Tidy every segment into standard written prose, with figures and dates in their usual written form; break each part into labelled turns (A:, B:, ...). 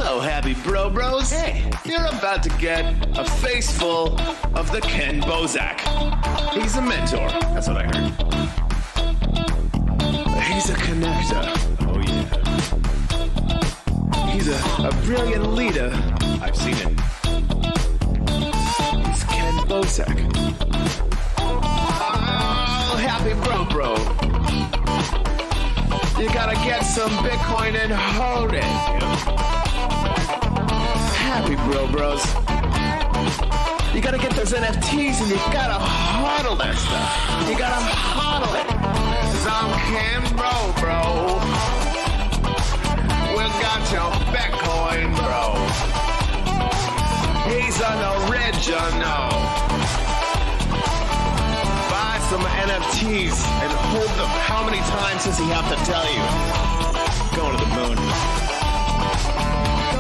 A: Hello, happy bros. Hey, you're about to get a face full of the Kenn Bosak. He's a mentor. That's what I heard. He's a connector. Oh, yeah. He's a brilliant leader. I've seen it. He's Kenn Bosak. Oh, happy bro. You gotta get some Bitcoin and hold it. Happy bros. You gotta get those NFTs and you gotta hodl that stuff. You gotta hodl it. Some Kenn bro. We got your Bitcoin, bro. He's an original. Buy some NFTs and hold them. How many times does he have to tell you? Going to the moon.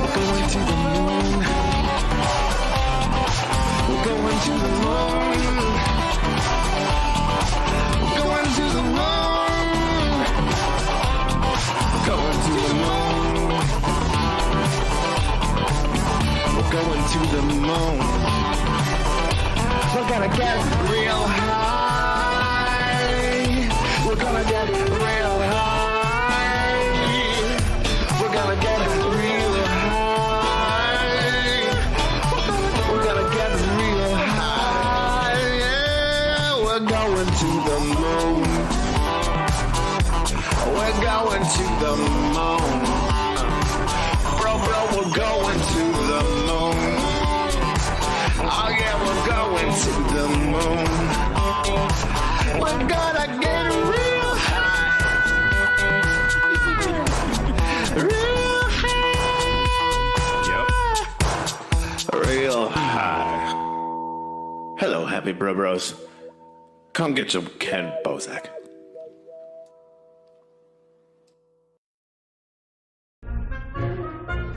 A: We're going to the moon. We're going to the moon. We're going to the moon. Going to the moon. We're going to the moon. We're gonna get real high. We're gonna get real high. We're gonna get real high. We're gonna get real high. Yeah, we're going to the moon. We're going to the moon. Bro, we're going to the moon. Oh yeah, we're going to the moon. We're gonna get real high. Real high. Yep. Real high. Hello, happy bros. Come get some Kenn Bosak.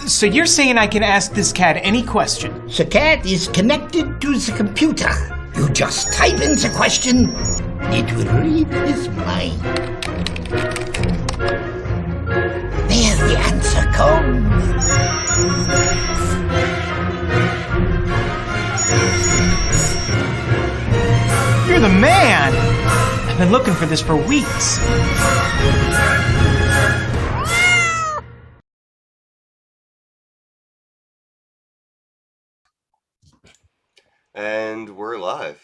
B: So you're saying I can ask this cat any question?
C: The cat is connected to the computer. You just type in the question, it will read his mind. There the answer comes.
B: You're the man! I've been looking for this for weeks.
D: And we're live.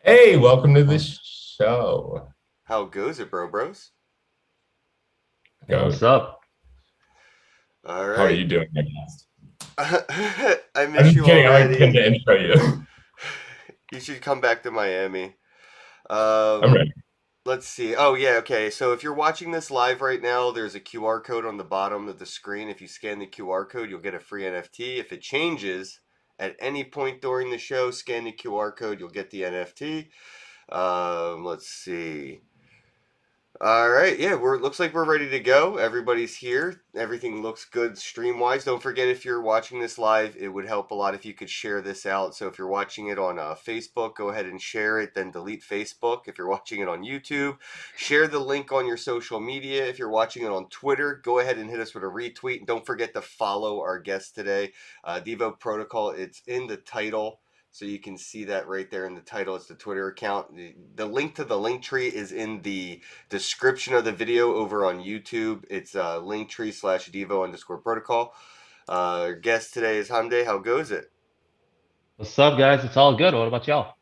E: Hey, welcome to the show.
D: How goes it, bros?
E: What's
F: up?
D: All right.
E: How are you doing, my guest?
D: I miss
E: I'm
D: you
E: kidding.
D: already.
E: I like to intro you.
D: You should come back to Miami.
E: I'm ready.
D: Let's see. Oh, yeah, okay. So if you're watching this live right now, there's a QR code on the bottom of the screen. If you scan the QR code, you'll get a free NFT. If it changes at any point during the show, scan the QR code, you'll get the NFT. Let's see. All right, yeah, looks like we're ready to go. Everybody's here. Everything looks good stream-wise. Don't forget, if you're watching this live, it would help a lot if you could share this out. So if you're watching it on Facebook, go ahead and share it, then delete Facebook. If you're watching it on YouTube, share the link on your social media. If you're watching it on Twitter, go ahead and hit us with a retweet. And don't forget to follow our guest today, Devo Protocol. It's in the title. So you can see that right there in the title. It's the Twitter account. The link to the link tree is in the description of the video over on YouTube. It's linktree/Devo_protocol. Our guest today is Hamde. How goes it?
F: What's up, guys? It's all good. What about y'all?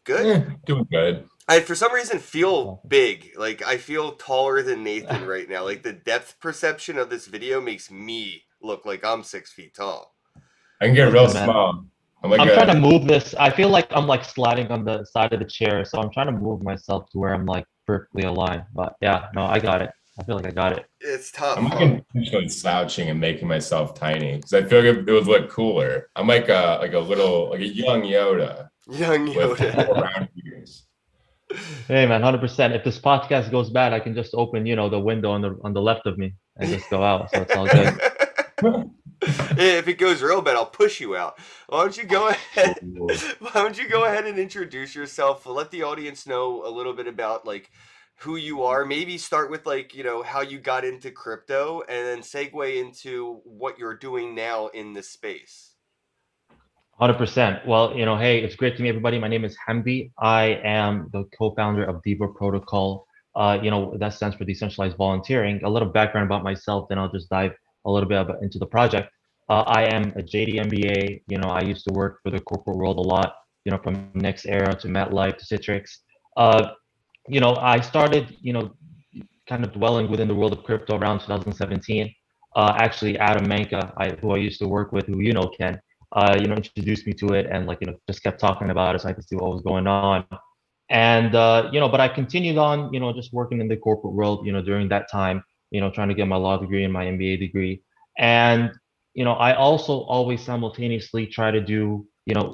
D: Good.
E: Doing good.
D: I, for some reason, feel big. Like, I feel taller than Nathan right now. Like, the depth perception of this video makes me look like I'm 6 feet tall.
E: I can get real
F: Man.
E: small. I'm
F: trying to move this. I feel like I'm like sliding on the side of the chair, so I'm trying to move myself to where I'm like perfectly aligned. But yeah, no, I got it. I feel like I got it.
D: It's tough.
E: I'm like intentionally slouching and making myself tiny because I feel like it would look cooler. I'm like a young Yoda.
D: Young
E: With
D: Yoda.
E: 4 round ears.
F: Hey man, 100%. If this podcast goes bad, I can just open, the window on the left of me and just go out. So it's all good.
D: If it goes real bad, I'll push you out. Why don't you go ahead? Why don't you go ahead and introduce yourself? Let the audience know a little bit about like who you are. Maybe start with like, how you got into crypto and then segue into what you're doing now in this space.
F: 100%. Well, hey, it's great to meet everybody. My name is Hamdi. I am the co-founder of Diva Protocol. That stands for Decentralized Volunteering. A little background about myself, then I'll just dive a little bit into the project. I am a JD MBA. I used to work for the corporate world a lot, from Next Era to MetLife to Citrix. I started, kind of dwelling within the world of crypto around 2017. Actually, Adam Manka, who I used to work with, who Ken, introduced me to it, and just kept talking about it, so I could see what was going on. And but I continued on, just working in the corporate world, during that time, trying to get my law degree and my MBA degree. And I also always simultaneously try to do,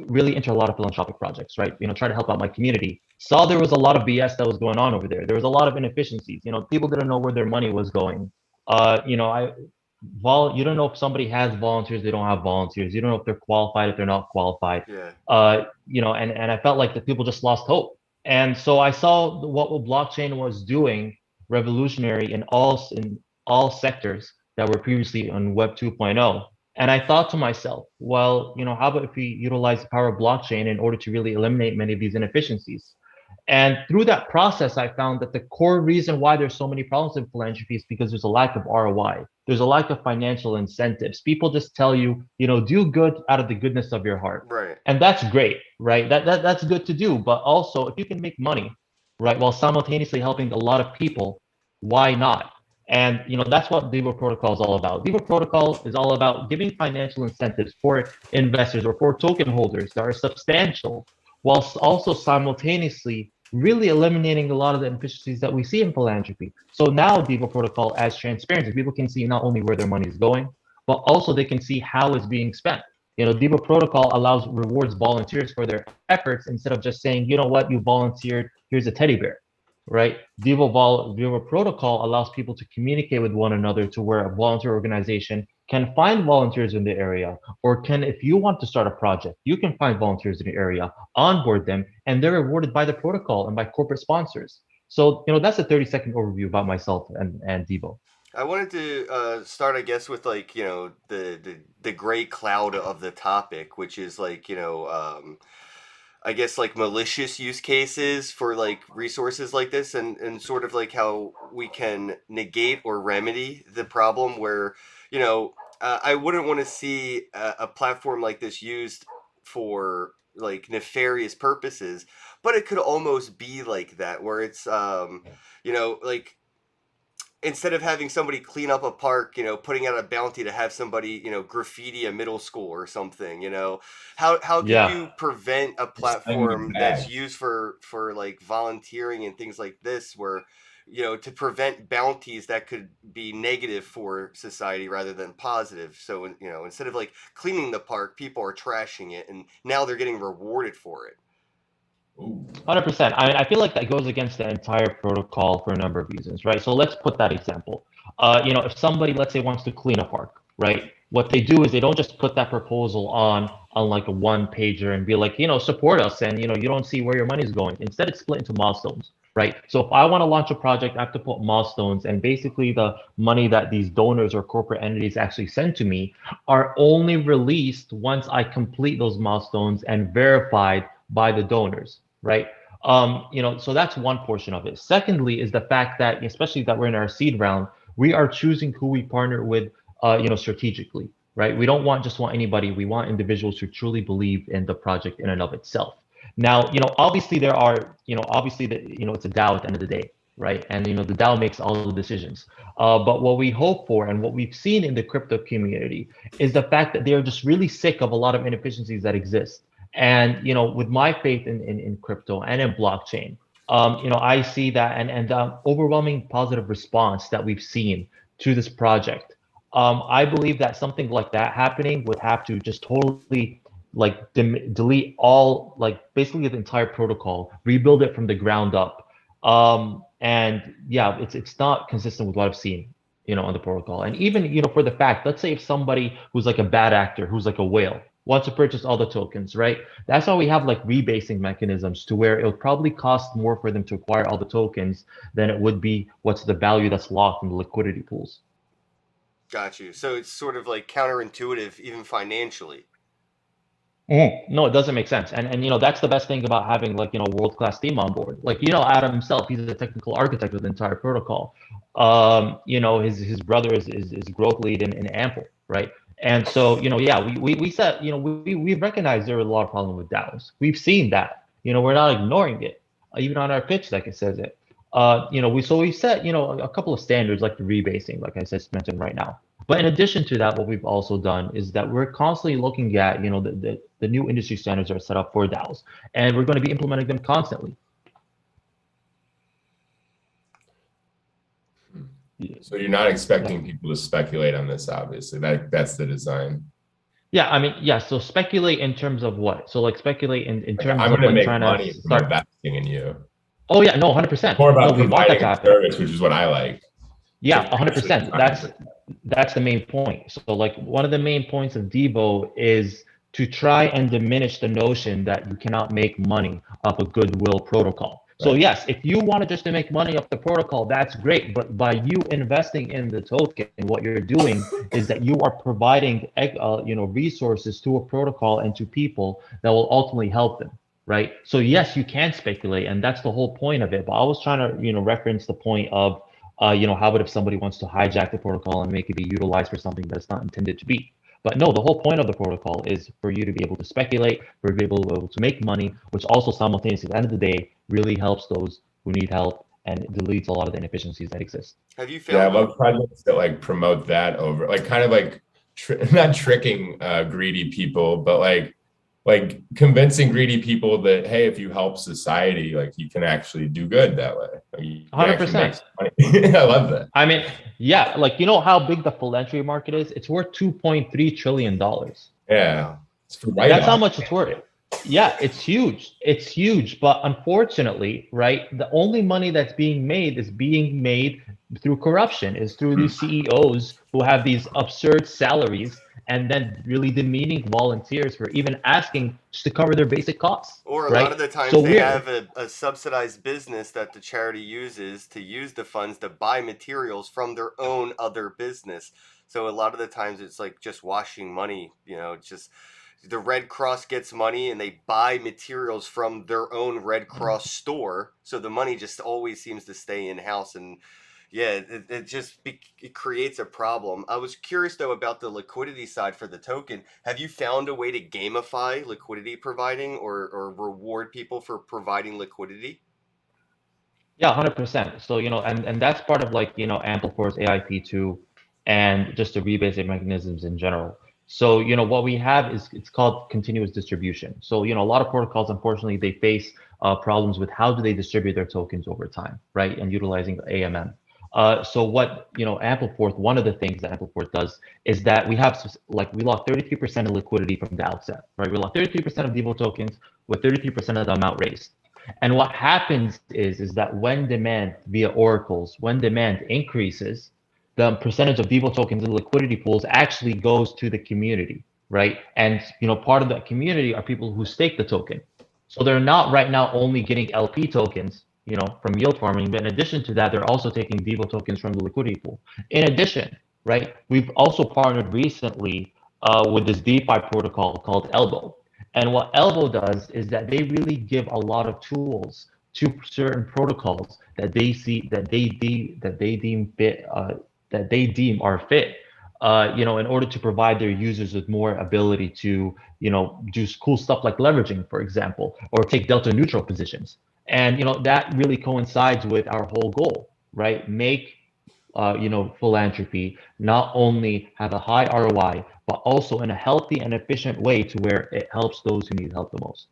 F: really enter a lot of philanthropic projects, right? Try to help out my community. Saw there was a lot of BS that was going on over there. There was a lot of inefficiencies. People didn't know where their money was going. You don't know if somebody has volunteers, they don't have volunteers. You don't know if they're qualified, if they're not qualified.
D: Yeah.
F: And I felt like the people just lost hope. And so I saw what blockchain was doing revolutionary in all sectors that were previously on Web 2.0. And I thought to myself, well, how about if we utilize the power of blockchain in order to really eliminate many of these inefficiencies? And through that process, I found that the core reason why there's so many problems in philanthropy is because there's a lack of ROI. There's a lack of financial incentives. People just tell you, do good out of the goodness of your heart.
D: Right.
F: And that's great, right? That's good to do. But also, if you can make money, right, while simultaneously helping a lot of people, why not? And that's what Diva Protocol is all about. Diva Protocol is all about giving financial incentives for investors or for token holders that are substantial, whilst also simultaneously really eliminating a lot of the inefficiencies that we see in philanthropy. So now Diva Protocol adds transparency. People can see not only where their money is going, but also they can see how it's being spent. Diva Protocol rewards volunteers for their efforts instead of just saying, you know what, you volunteered, here's a teddy bear, right? Diva Protocol allows people to communicate with one another to where a volunteer organization can find volunteers in the area, or if you want to start a project, you can find volunteers in the area, onboard them, and they're rewarded by the protocol and by corporate sponsors. So, that's a 30-second overview about myself and Devo.
D: I wanted to start, I guess, with like, the gray cloud of the topic, which is like, I guess like malicious use cases for like resources like this, and sort of like how we can negate or remedy the problem where, I wouldn't want to see a platform like this used for like nefarious purposes, but it could almost be like that, where it's, like instead of having somebody clean up a park, putting out a bounty to have somebody, graffiti a middle school or something, how can you prevent a platform that's used for like volunteering and things like this, where, to prevent bounties that could be negative for society rather than positive? So, instead of like cleaning the park, people are trashing it, and now they're getting rewarded for it.
F: 100%. I feel like that goes against the entire protocol for a number of reasons, right? So let's put that example. If somebody, let's say, wants to clean a park, right? What they do is they don't just put that proposal on like a one pager and be like, support us, and you don't see where your money is going. Instead, it's split into milestones, right? So if I want to launch a project, I have to put milestones, and basically the money that these donors or corporate entities actually send to me are only released once I complete those milestones and verified by the donors, right? So that's one portion of it. Secondly, is the fact that, especially that we're in our seed round, we are choosing who we partner with, strategically, right? We don't want anybody. We want individuals who truly believe in the project in and of itself. Now, obviously there are, obviously it's a DAO at the end of the day, right? And the DAO makes all the decisions. But what we hope for, and what we've seen in the crypto community, is the fact that they're just really sick of a lot of inefficiencies that exist. And with my faith in crypto and in blockchain, I see that, and the overwhelming positive response that we've seen to this project. I believe that something like that happening would have to just totally like delete all, like basically the entire protocol, rebuild it from the ground up. And yeah, it's not consistent with what I've seen, on the protocol. And even, for the fact, let's say if somebody who's like a bad actor, who's like a whale, wants to purchase all the tokens, right? That's why we have like rebasing mechanisms to where it'll probably cost more for them to acquire all the tokens than it would be what's the value that's locked in the liquidity pools.
D: Got you. So it's sort of like counterintuitive, even financially.
F: No, it doesn't make sense. And that's the best thing about having like world-class team on board. Like Adam himself, he's a technical architect of the entire protocol. His brother is growth lead in Ample, right? And so yeah, we said we recognize there are a lot of problems with DAOs. We've seen that. We're not ignoring it. Even on our pitch deck, it says it. We set a couple of standards like the rebasing, like I just mentioned right now. But in addition to that, what we've also done is that we're constantly looking at, the new industry standards that are set up for DAOs, and we're going to be implementing them constantly.
E: So you're not expecting people to speculate on this, obviously. That's the design.
F: Yeah, I mean, yeah. So speculate in terms of what? So like speculate in terms
E: I'm
F: of
E: going to
F: like
E: make
F: trying
E: money
F: to
E: from
F: start.
E: investing in you.
F: Oh yeah, no, 100%.
E: More about
F: No, we want that
E: providing
F: to
E: a
F: happen.
E: service, which is what I like.
F: Yeah,
E: Like,
F: 100%. That's the main point. So like one of the main points of Devo is to try and diminish the notion that you cannot make money off a goodwill protocol. So
E: Right.
F: yes, if you wanted just to make money off the protocol, that's great. But by you investing in the token, what you're doing is that you are providing resources to a protocol and to people that will ultimately help them. Right. So yes, you can speculate, and that's the whole point of it. But I was trying to reference the point of how about if somebody wants to hijack the protocol and make it be utilized for something that's not intended to be? But no, the whole point of the protocol is for you to be able to speculate, for you to be able to make money, which also simultaneously, at the end of the day, really helps those who need help and deletes a lot of the inefficiencies that exist.
D: Have you
E: Yeah, I
D: found
E: love projects that like promote that over, like kind of like not tricking greedy people, but like convincing greedy people that, hey, if you help society, like you can actually do good that way. Like, you can actually make
F: 100%.
E: some money. I love that.
F: I mean, yeah, like how big the philanthropy market is? It's worth $2.3 trillion.
E: Yeah, it's for
F: That's how
E: write-off.
F: much it's worth. Yeah, it's huge. It's huge. But unfortunately, right, the only money that's being made is being made through corruption, is through these CEOs who have these absurd salaries and then really demeaning volunteers for even asking just to cover their basic costs.
D: Or a lot
F: Right?
D: of the times
F: So
D: they
F: we're
D: have a subsidized business that the charity uses to use the funds to buy materials from their own other business. So a lot of the times it's like just washing money, it's just the Red Cross gets money and they buy materials from their own Red Cross store. So the money just always seems to stay in house, and yeah, it creates a problem. I was curious though about the liquidity side for the token. Have you found a way to gamify liquidity providing or reward people for providing liquidity?
F: Yeah, 100%. So, and that's part of like, Amplifor's AIP2 and just the rebasing mechanisms in general. So, what we have is it's called continuous distribution. So, a lot of protocols, unfortunately, they face problems with how do they distribute their tokens over time, right? And utilizing AMM. So what, Ampliforth, one of the things that Ampliforth does is that we have like we lock 33% of liquidity from the outset, right? We lock 33% of Devo tokens with 33% of the amount raised. And what happens is that when demand via oracles, when demand increases, the percentage of Devo tokens in liquidity pools actually goes to the community, right? And part of that community are people who stake the token. So they're not right now only getting LP tokens, from yield farming, but in addition to that, they're also taking Devo tokens from the liquidity pool. In addition, right, we've also partnered recently with this DeFi protocol called Elbow. And what Elbow does is that they really give a lot of tools to certain protocols that they see that they deem fit that they deem are fit, in order to provide their users with more ability to, do cool stuff like leveraging, for example, or take delta neutral positions. And that really coincides with our whole goal, right? Make philanthropy not only have a high ROI, but also in a healthy and efficient way to where it helps those who need help the most.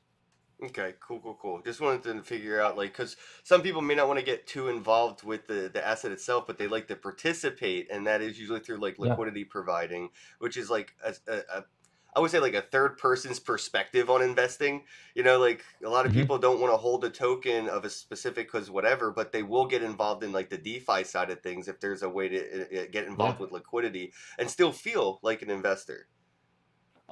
D: Okay, cool. Just wanted to figure out, like, because some people may not want to get too involved with the asset itself, but they like to participate, and that is usually through like
F: Yeah.
D: liquidity providing, which is like I would say like a third person's perspective on investing. Like a lot of
F: Mhm.
D: people don't want to hold a token of a specific cause whatever, but they will get involved in like the DeFi side of things if there's a way to get
F: Yeah.
D: involved with liquidity and still feel like an investor.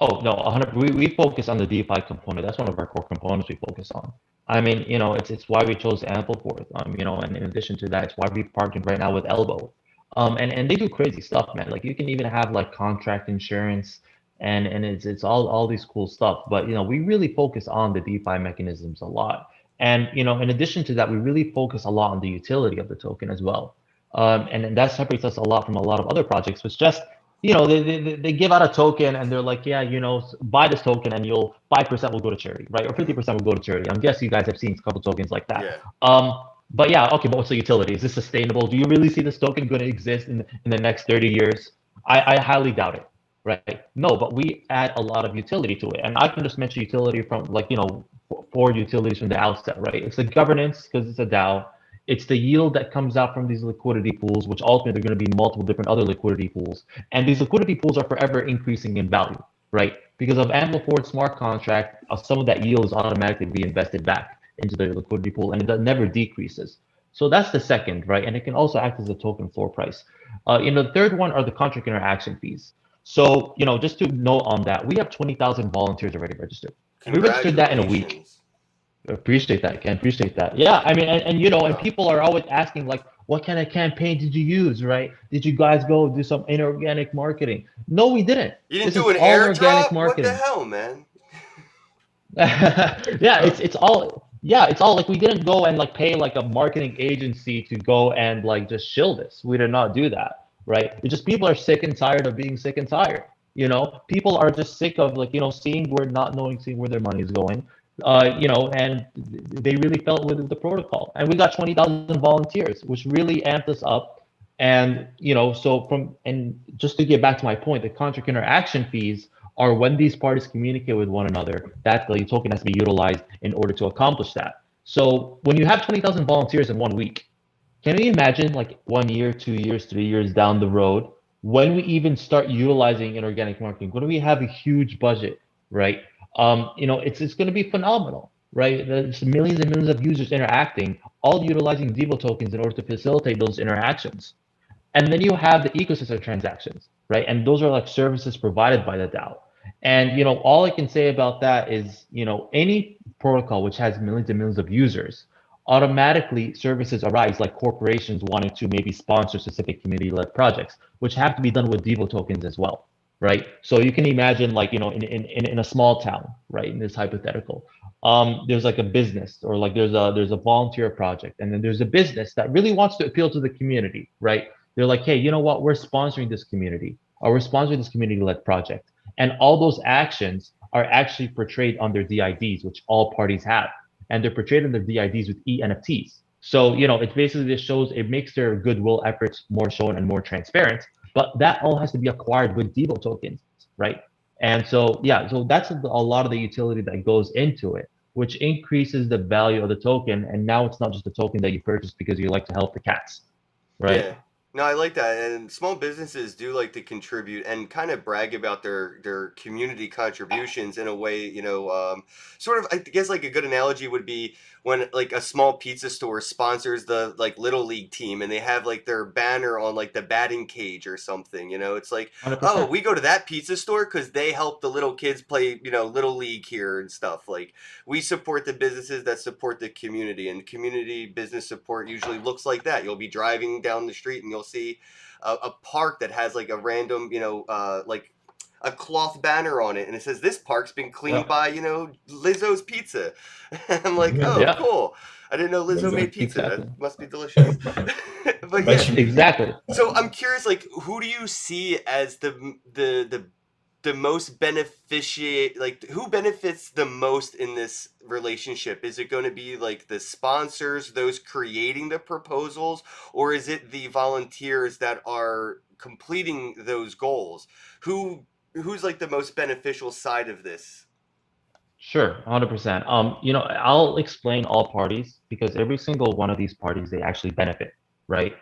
F: Oh no, 100. We focus on the DeFi component. That's one of our core components we focus on. I mean, it's why we chose Ampleforth. And in addition to that, it's why we partnered right now with Elbow. And they do crazy stuff, man. Like you can even have like contract insurance, and it's all these cool stuff. But we really focus on the DeFi mechanisms a lot. And in addition to that, we really focus a lot on the utility of the token as well. And that separates us a lot from a lot of other projects, which just they give out a token and they're like, yeah, buy this token and you'll 5% will go to charity, right? Or 50% will go to charity. I'm guessing you guys have seen a couple tokens like that.
D: Yeah.
F: But yeah, okay, but what's the utility? Is this sustainable? Do you really see this token going to exist in the next 30 years? I highly doubt it, right? No, but we add a lot of utility to it. And I can just mention utility from like, four utilities from the outset, right? It's the governance because it's a DAO. It's the yield that comes out from these liquidity pools, which ultimately are going to be multiple different other liquidity pools. And these liquidity pools are forever increasing in value, right? Because of Ampleforth smart contract, some of that yield is automatically reinvested back into the liquidity pool, and it never decreases. So that's the second, right? And it can also act as a token floor price. The third one are the contract interaction fees. So, just to note on that, we have 20,000 volunteers already registered. We registered that in a week. Appreciate that, Ken. Appreciate that. Yeah, I mean, and people are always asking like, what kind of campaign did you use, right? Did you guys go do some inorganic marketing? No, we didn't.
D: You didn't
F: This
D: do
F: is
D: an
F: all
D: airdrop?
F: organic marketing.
D: What the hell, man?
F: Yeah, it's all like we didn't go and like pay like a marketing agency to go and like just shill this. We did not do that, right? It's just people are sick and tired of being sick and tired. People are just sick of like seeing where their money is going. And they really felt with the protocol. And we got 20,000 volunteers, which really amped us up. And and just to get back to my point, the contract interaction fees are when these parties communicate with one another. That the token has to be utilized in order to accomplish that. So when you have 20,000 volunteers in 1 week, can you imagine like 1 year, 2 years, 3 years down the road, when we even start utilizing inorganic marketing, when we have a huge budget, right? It's going to be phenomenal, right? There's millions and millions of users interacting, all utilizing Devo tokens in order to facilitate those interactions. And then you have the ecosystem transactions, right? And those are like services provided by the DAO. And all I can say about that is, any protocol which has millions and millions of users, automatically services arise like corporations wanting to maybe sponsor specific community-led projects, which have to be done with Devo tokens as well, right? So you can imagine like, in a small town, right? In this hypothetical, there's like a business or like there's a volunteer project, and then there's a business that really wants to appeal to the community, right? They're like, hey, you know what? We're sponsoring this community, or we're sponsoring this community-led project. And all those actions are actually portrayed on their DIDs, which all parties have. And they're portrayed on their DIDs with ENFTs. So, it basically just shows, it makes their goodwill efforts more shown and more transparent. But that all has to be acquired with Devo tokens, right? And so, yeah, so that's a lot of the utility that goes into it, which increases the value of the token. And now it's not just a token that you purchase because you like to help the cats, right?
D: Yeah. No, I like that. And small businesses do like to contribute and kind of brag about their community contributions in a way, sort of, I guess like a good analogy would be when like a small pizza store sponsors the like little league team and they have like their banner on like the batting cage or something, it's like,
F: 100%.
D: oh, we go to that pizza store because they help the little kids play, little league here and stuff. Like we support the businesses that support the community, and community business support usually looks like that. You'll be driving down the street and you'll see a park that has like a random, like a cloth banner on it, and it says this park's been cleaned by, Lizzo's Pizza. I'm like, oh, cool. I didn't know Lizzo made pizza.
F: Exactly.
D: That must be delicious. But yeah.
F: Exactly.
D: So I'm curious, like, who do you see as the most beneficiate, like who benefits the most in this relationship? Is it going to be like the sponsors, those creating the proposals, or is it the volunteers that are completing those goals? Who's like the most beneficial side of this?
F: Sure, 100%. I'll explain all parties because every single one of these parties, they actually benefit, right?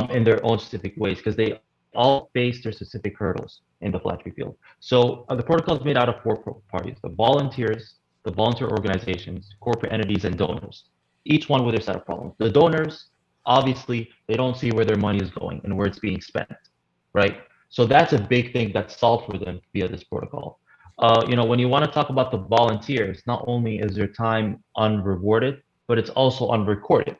F: In their own specific ways, because they all face their specific hurdles in the philanthropy field. So the protocol is made out of four parties: the volunteers, the volunteer organizations, corporate entities, and donors. Each one with their set of problems. The donors, obviously, they don't see where their money is going and where it's being spent, right? So that's a big thing that's solved for them via this protocol. When you want to talk about the volunteers, not only is their time unrewarded, but it's also unrecorded.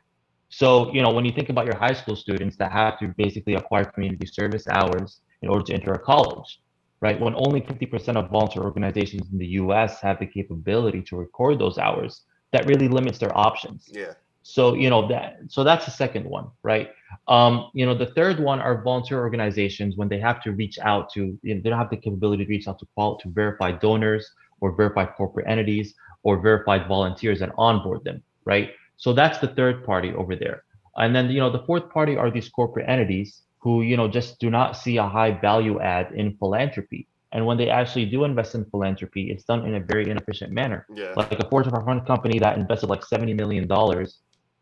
F: So, when you think about your high school students that have to basically acquire community service hours in order to enter a college, right? When only 50% of volunteer organizations in the US have the capability to record those hours, that really limits their options.
D: Yeah.
F: So, that's the second one, right? The third one are volunteer organizations when they have to reach out to, they don't have the capability to reach out to verify donors or verify corporate entities or verified volunteers and onboard them, right? So that's the third party over there. And then, the fourth party are these corporate entities who, just do not see a high value add in philanthropy. And when they actually do invest in philanthropy, it's done in a very inefficient manner.
D: Yeah.
F: Like a Fortune 500 company that invested like $70 million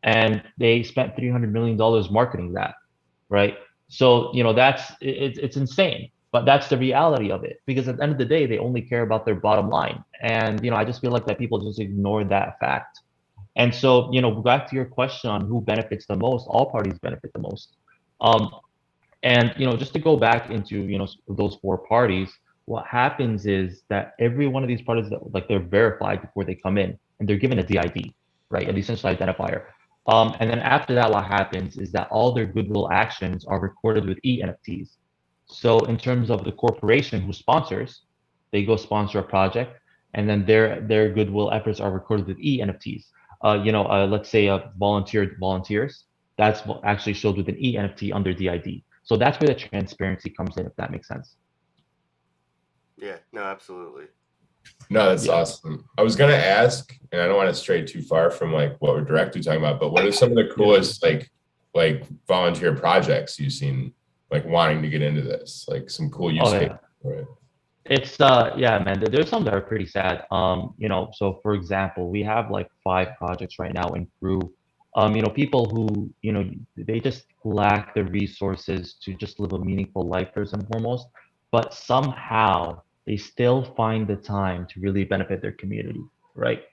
F: and they spent $300 million marketing that, right? So it's insane, but that's the reality of it. Because at the end of the day, they only care about their bottom line, and I just feel like that people just ignore that fact. And so back to your question on who benefits the most, all parties benefit the most. Um, and just to go back into those four parties, what happens is that every one of these parties, like they're verified before they come in, and they're given a DID, right, a decentralized identifier. And then after that, what happens is that all their goodwill actions are recorded with ENFTs. So in terms of the corporation who sponsors, they go sponsor a project, and then their goodwill efforts are recorded with ENFTs. Let's say volunteers, that's actually showed with an ENFT under DID. So that's where the transparency comes in, if that makes sense.
D: Yeah. No, absolutely.
E: No, that's awesome. I was gonna ask, and I don't want to stray too far from like what we're directly talking about, but what are some of the coolest like volunteer projects you've seen like wanting to get into this? Like some cool use cases for it.
F: It's yeah, man. There's some that are pretty sad. So for example, we have like 5 projects right now in Peru. People who, they just lack the resources to just live a meaningful life first and foremost, but somehow they still find the time to really benefit their community, right?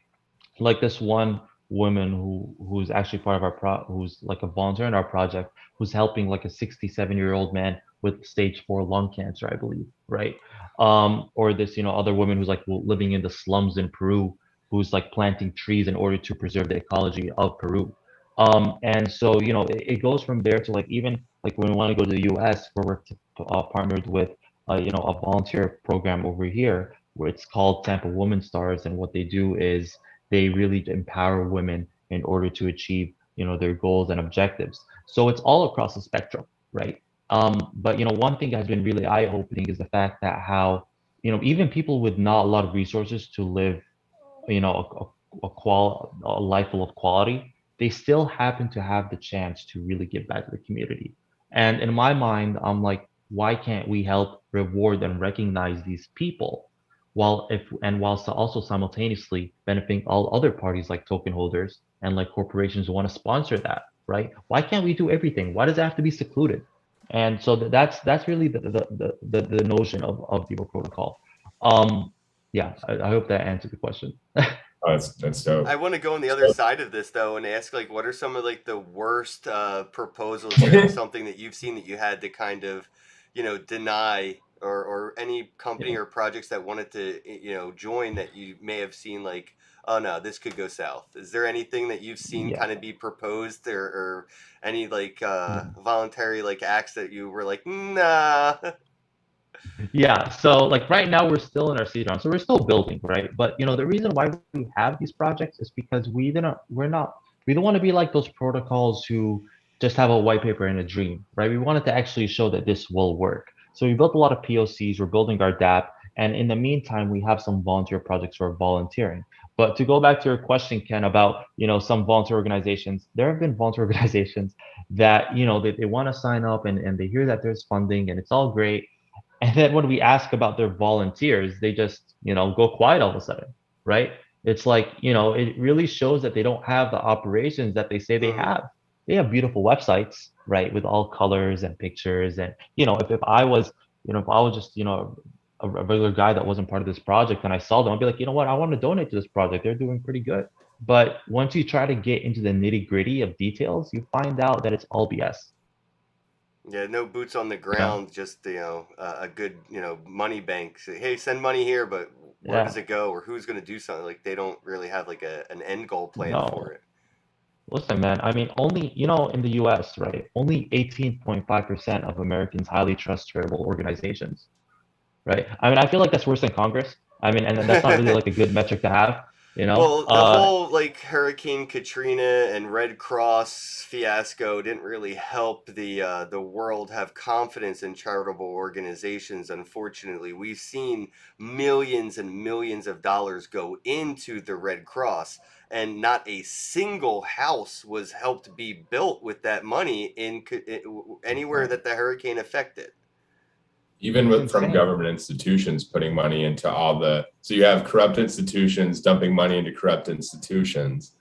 F: Like this one woman who's actually part of who's like a volunteer in our project, who's helping like a 67-year-old man with stage 4 lung cancer, I believe, right? Or this other woman who's like living in the slums in Peru, who's like planting trees in order to preserve the ecology of Peru. And so it goes from there to like, even like when we want to go to the US, where we're partnered with a volunteer program over here where it's called Tampa Woman Stars, and what they do is they really empower women in order to achieve their goals and objectives. So it's all across the spectrum, right? But one thing that has been really eye-opening is the fact that how even people with not a lot of resources to live a life full of quality, they still happen to have the chance to really give back to the community. And in my mind, I'm like, why can't we help reward and recognize these people, whilst also simultaneously benefiting all other parties like token holders and like corporations who want to sponsor that, right? Why can't we do everything? Why does it have to be secluded? And so that's really the notion of Deeper Protocol. Yeah, I hope that answered the question.
E: Oh, that's dope.
D: I want to go on the other side of this though and ask like, what are some of like the worst proposals or something that you've seen that you had to kind of, deny, or any company or projects that wanted to, join that you may have seen like, oh no, this could go south. Is there anything that you've seen
F: Yeah.
D: kind of be proposed, or any like voluntary like acts that you were like, nah?
F: Yeah, so like right now we're still in our seed round, so we're still building, right? But the reason why we have these projects is because we don't want to be like those protocols who just have a white paper and a dream, right? We wanted to actually show that this will work. So we built a lot of POCs, we're building our DApp, and in the meantime, we have some volunteer projects who are volunteering. But to go back to your question, Ken, about some volunteer organizations, there have been volunteer organizations that they want to sign up, and they hear that there's funding and it's all great, and then when we ask about their volunteers, they just, go quiet all of a sudden, right? It's like, it really shows that they don't have the operations that they say they have. They have beautiful websites, right, with all colors and pictures. And, if I was, if I was just, a regular guy that wasn't part of this project and I saw them, I'd be like, you know what, I want to donate to this project. They're doing pretty good. But once you try to get into the nitty gritty of details, you find out that it's all BS.
D: Yeah, no boots on the ground, just a good money bank. Say, hey, send money here, but where
F: Yeah.
D: does it go, or who's going to do something. Like they don't really have like an end goal plan
F: No.
D: for it.
F: Listen, man, I mean, only, in the US, right, only 18.5% of Americans highly trust charitable organizations, right? I mean, I feel like that's worse than Congress. I mean, and that's not really like a good metric to have, you know?
D: Well, the whole like Hurricane Katrina and Red Cross fiasco didn't really help the world have confidence in charitable organizations. Unfortunately, we've seen millions and millions of dollars go into the Red Cross, and not a single house was helped be built with that money anywhere that the hurricane affected.
E: Even
F: It's
E: from
F: insane.
E: government institutions putting money into so you have corrupt institutions dumping money into corrupt institutions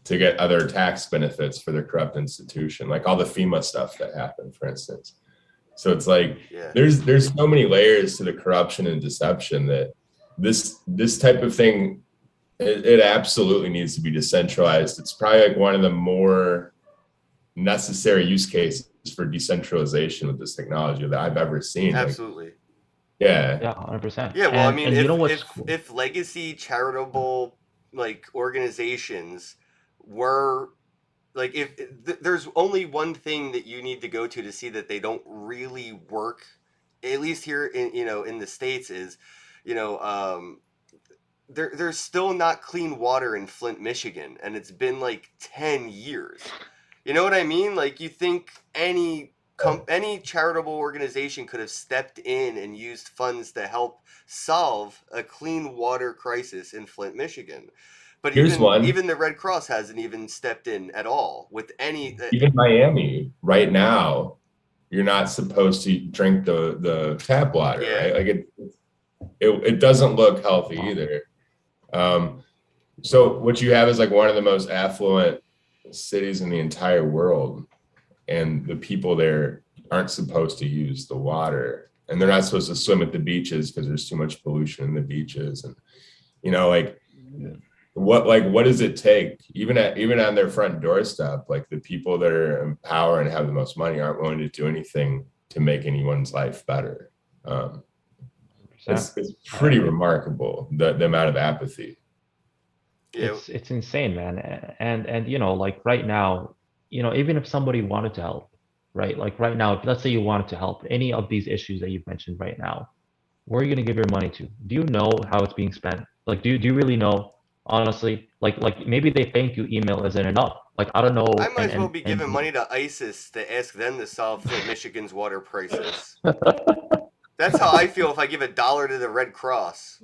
E: to get other tax benefits for their corrupt institution, like all the FEMA stuff that happened, for instance. So it's like
D: Yeah.
E: there's so many layers to the corruption and deception that this type of thing, it absolutely needs to be decentralized. It's probably like one of the more necessary use cases for decentralization with this technology that I've ever seen.
D: Absolutely.
E: Yeah.
F: Yeah, 100%.
D: Yeah, well, I mean,
F: and
D: if
F: you know what's
D: if legacy charitable like organizations were like there's only one thing that you need to go to see that they don't really work, at least here in in the States, is there's still not clean water in Flint, Michigan, and it's been like 10 years. You know what I mean? Like you think any charitable organization could have stepped in and used funds to help solve a clean water crisis in Flint, Michigan. But
E: Here's one.
D: even the Red Cross hasn't even stepped in at all with any.
E: Even Miami right now, you're not supposed to drink the tap water,
D: Yeah.
E: right? Like it doesn't look healthy either. So what you have is like one of the most affluent cities in the entire world, and the people there aren't supposed to use the water, and they're not supposed to swim at the beaches because there's too much pollution in the beaches. And like what does it take, even on their front doorstep, like the people that are in power and have the most money aren't willing to do anything to make anyone's life better. It's pretty remarkable, the amount of apathy.
D: Yeah.
F: It's insane, man. And like right now, even if somebody wanted to help, right? Like right now, let's say you wanted to help any of these issues that you've mentioned right now, where are you going to give your money to? Do you know how it's being spent? Like, do you really know? Honestly, like maybe they thank you email isn't enough. Like, I don't know.
D: I might as well be giving money to ISIS to ask them to solve Flint, Michigan's water crisis. That's how I feel if I give $1 to the Red Cross.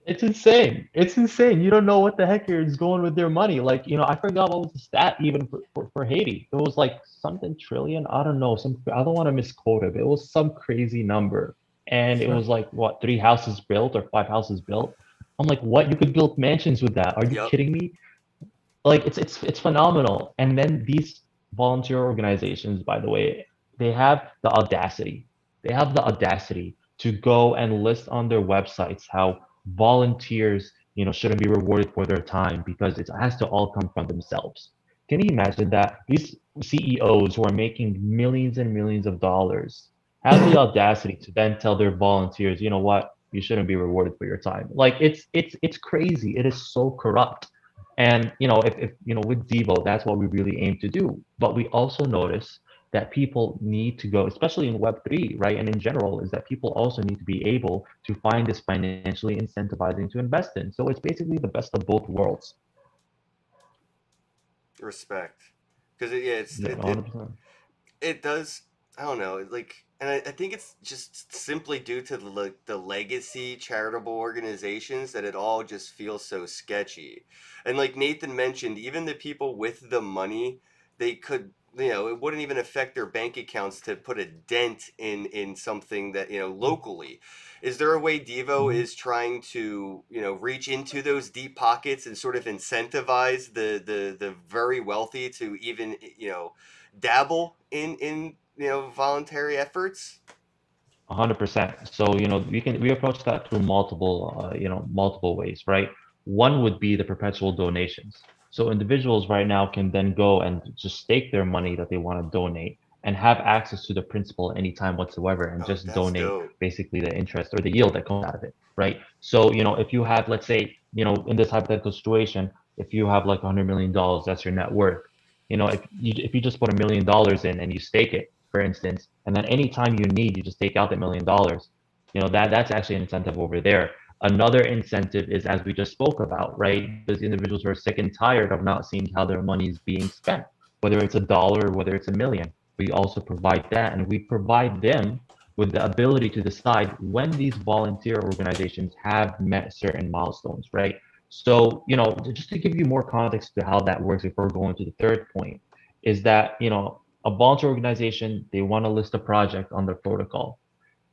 F: It's insane. It's insane. You don't know what the heck is going with their money. Like, I forgot what was the stat even for Haiti. It was like something trillion. I don't know. I don't want to misquote it, but it was some crazy number. And it was like, what, 3 houses built or 5 houses built? I'm like, what? You could build mansions with that? Are you
D: Yep.
F: kidding me? Like, it's phenomenal. And then these volunteer organizations, by the way, they have the audacity. They have the audacity to go and list on their websites how volunteers, shouldn't be rewarded for their time because it has to all come from themselves. Can you imagine that? These CEOs who are making millions and millions of dollars have the audacity to then tell their volunteers, you know what, you shouldn't be rewarded for your time. Like it's crazy. It is so corrupt. And if with Devo, that's what we really aim to do. But we also notice that people need to go, especially in Web3, right? And in general, is that people also need to be able to find this financially incentivizing to invest in. So it's basically the best of both worlds.
D: Respect. Because it does, I don't know, like, and I think it's just simply due to the legacy charitable organizations that it all just feels so sketchy. And like Nathan mentioned, even the people with the money, they could, it wouldn't even affect their bank accounts to put a dent in something that, locally. Is there a way Devo is trying to, reach into those deep pockets and sort of incentivize the very wealthy to even, dabble in voluntary efforts?
F: 100%. So, we approach that through multiple ways, right? One would be the perpetual donations. So individuals right now can then go and just stake their money that they want to donate and have access to the principal anytime whatsoever, and just
D: That's
F: donate
D: dope.
F: basically the interest or the yield that comes out of it, right? So, if you have, let's say, in this hypothetical situation, if you have like $100 million, that's your net worth. If you just put $1 million in and you stake it, for instance, and then anytime you need, you just take out that $1 million. That's actually an incentive over there. Another incentive is, as we just spoke about, right? Those individuals who are sick and tired of not seeing how their money is being spent, whether it's $1 or whether it's $1 million. We also provide that, and we provide them with the ability to decide when these volunteer organizations have met certain milestones, right? So, just to give you more context to how that works before going to the third point, is that, a volunteer organization, they want to list a project on their protocol.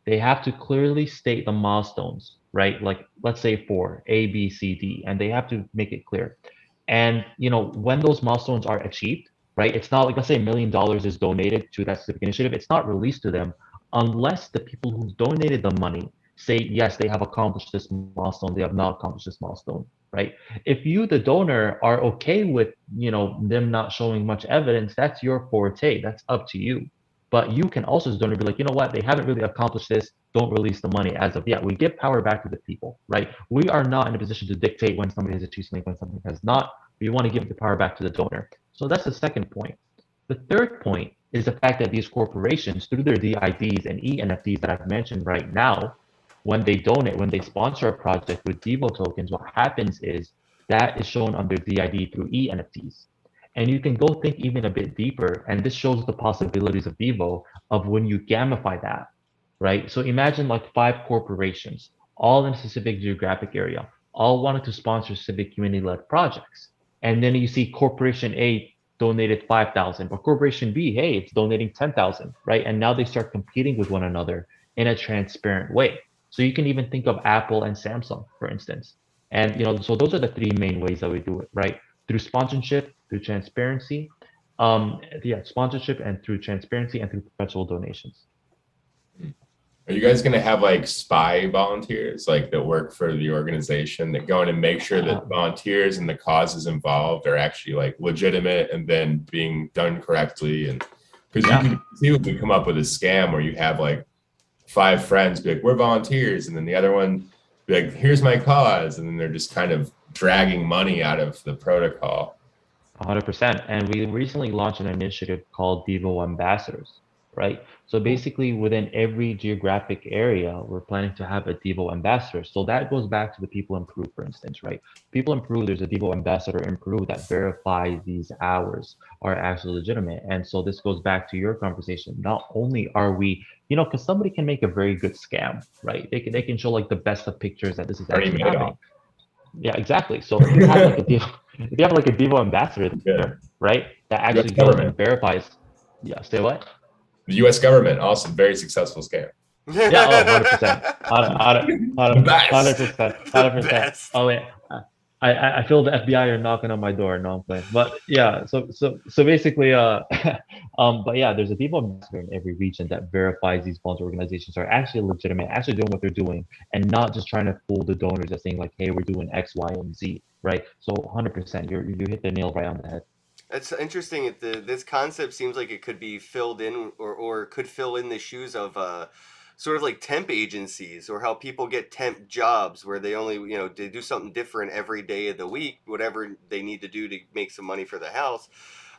F: They have to clearly state the milestones, right? Like, let's say 4, A, B, C, D, and they have to make it clear. And, when those milestones are achieved, right? It's not like, let's say $1 million is donated to that specific initiative. It's not released to them unless the people who donated the money say, yes, they have accomplished this milestone, they have not accomplished this milestone, right? If you, the donor, are okay with, them not showing much evidence, that's your forte. That's up to you. But you can also, as a donor, be like, you know what, they haven't really accomplished this. Don't release the money as of yet. We give power back to the people, right? We are not in a position to dictate when somebody has achieved something, when something has not. We want to give the power back to the donor. So that's the second point. The third point is the fact that these corporations, through their DIDs and ENFTs that I've mentioned right now, when they donate, when they sponsor a project with Devo tokens, what happens is that is shown under DID through ENFTs. And you can go think even a bit deeper, and this shows the possibilities of Devo of when you gamify that, right? So imagine like 5 corporations, all in a specific geographic area, all wanted to sponsor civic community-led projects. And then you see Corporation A donated 5,000, but Corporation B, hey, it's donating 10,000, right? And now they start competing with one another in a transparent way. So you can even think of Apple and Samsung, for instance. And so those are the 3 main ways that we do it, right? Through sponsorship, through transparency, sponsorship and through transparency and through perpetual donations.
E: Are you guys going to have like spy volunteers, like that work for the organization, that go in and make sure that volunteers and the causes involved are actually like legitimate and then being done correctly? And because you can see when we come up with a scam where you have like 5 friends be like, we're volunteers, and then the other one be like, here's my cause, and then they're just kind of dragging money out of the protocol.
F: 100%. And we recently launched an initiative called Devo Ambassadors, right? So basically, within every geographic area, we're planning to have a Devo ambassador. So that goes back to the people in Peru, for instance, right? People in Peru, there's a Devo ambassador in Peru that verifies these hours are actually legitimate. And so this goes back to your conversation. Not only are we, because somebody can make a very good scam, right? They can show like the best of pictures that this is actually happening. Yeah, exactly. So if you have like a Devo ambassador there, right, that actually goes and verifies. Yeah, say what?
E: The U.S. government, also very successful scam.
F: Yeah, 100%. 100%. Oh wait, I feel the FBI are knocking on my door. No, I'm playing. But yeah, so basically, but yeah, there's a Devo ambassador in every region that verifies these volunteer organizations are actually legitimate, actually doing what they're doing, and not just trying to fool the donors and saying like, hey, we're doing X, Y, and Z, right? So 100%, you hit the nail right on the head.
D: It's interesting. This concept seems like it could be filled in, or could fill in the shoes of sort of like temp agencies, or how people get temp jobs where they only, they do something different every day of the week, whatever they need to do to make some money for the house.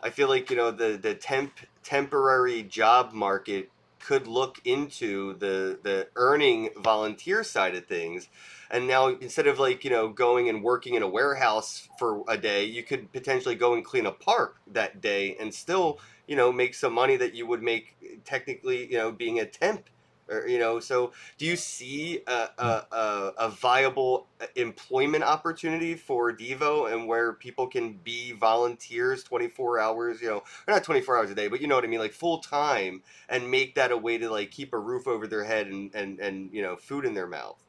D: I feel like, the temporary job market could look into the earning volunteer side of things. And now instead of like, going and working in a warehouse for a day, you could potentially go and clean a park that day and still, make some money that you would make technically, being a temp. Or, so do you see a viable employment opportunity for Devo, and where people can be volunteers 24 hours, or not 24 hours a day, but you know what I mean, like full time, and make that a way to like keep a roof over their head and food in their mouth?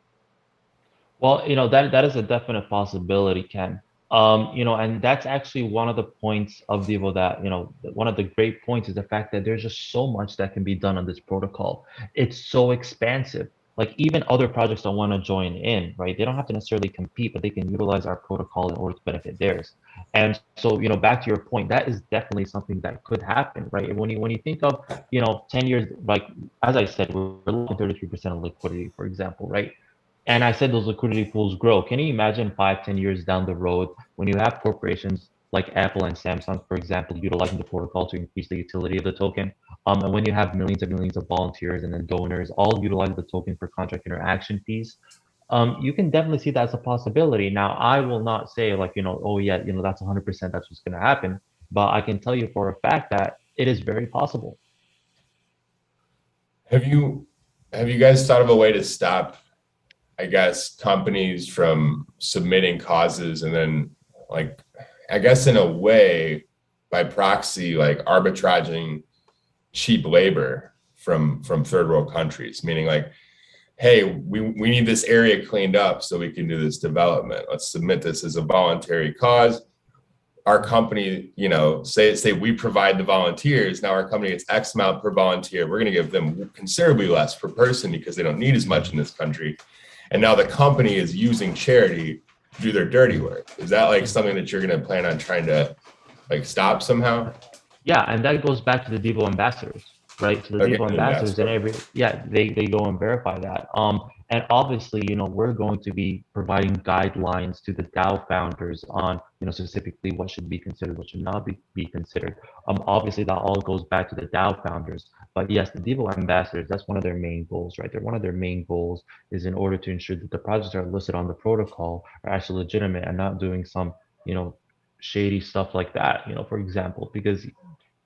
F: Well, that is a definite possibility, Ken. And that's actually one of the points of Devo that, one of the great points is the fact that there's just so much that can be done on this protocol. It's so expansive, like even other projects that want to join in, right? They don't have to necessarily compete, but they can utilize our protocol in order to benefit theirs. And so, back to your point, that is definitely something that could happen, right? When you think of, 10 years, like as I said, we're looking 33% of liquidity, for example, right? And I said those liquidity pools grow. Can you imagine 5, 10 years down the road when you have corporations like Apple and Samsung, for example, utilizing the protocol to increase the utility of the token? And when you have millions of volunteers and then donors all utilize the token for contract interaction fees, you can definitely see that as a possibility. Now, I will not say like, oh yeah, that's 100% that's what's going to happen, but I can tell you for a fact that it is very possible.
E: Have you guys thought of a way to stop, I guess, companies from submitting causes and then, like, I guess in a way, by proxy, like arbitraging cheap labor from third world countries, meaning like, hey, we need this area cleaned up so we can do this development. Let's submit this as a voluntary cause. Our company, say we provide the volunteers. Now our company gets X amount per volunteer. We're going to give them considerably less per person because they don't need as much in this country. And now the company is using charity to do their dirty work. Is that like something that you're going to plan on trying to like stop somehow?
F: Yeah, and that goes back to the Devo ambassadors, right? So the
E: Okay,
F: Devo ambassadors and they go and verify that. And obviously, we're going to be providing guidelines to the DAO founders on, specifically what should be considered, what should not be considered. Obviously that all goes back to the DAO founders. But yes, the Devo ambassadors, that's one of their main goals, right? One of their main goals is in order to ensure that the projects that are listed on the protocol are actually legitimate and not doing some, shady stuff like that, for example, because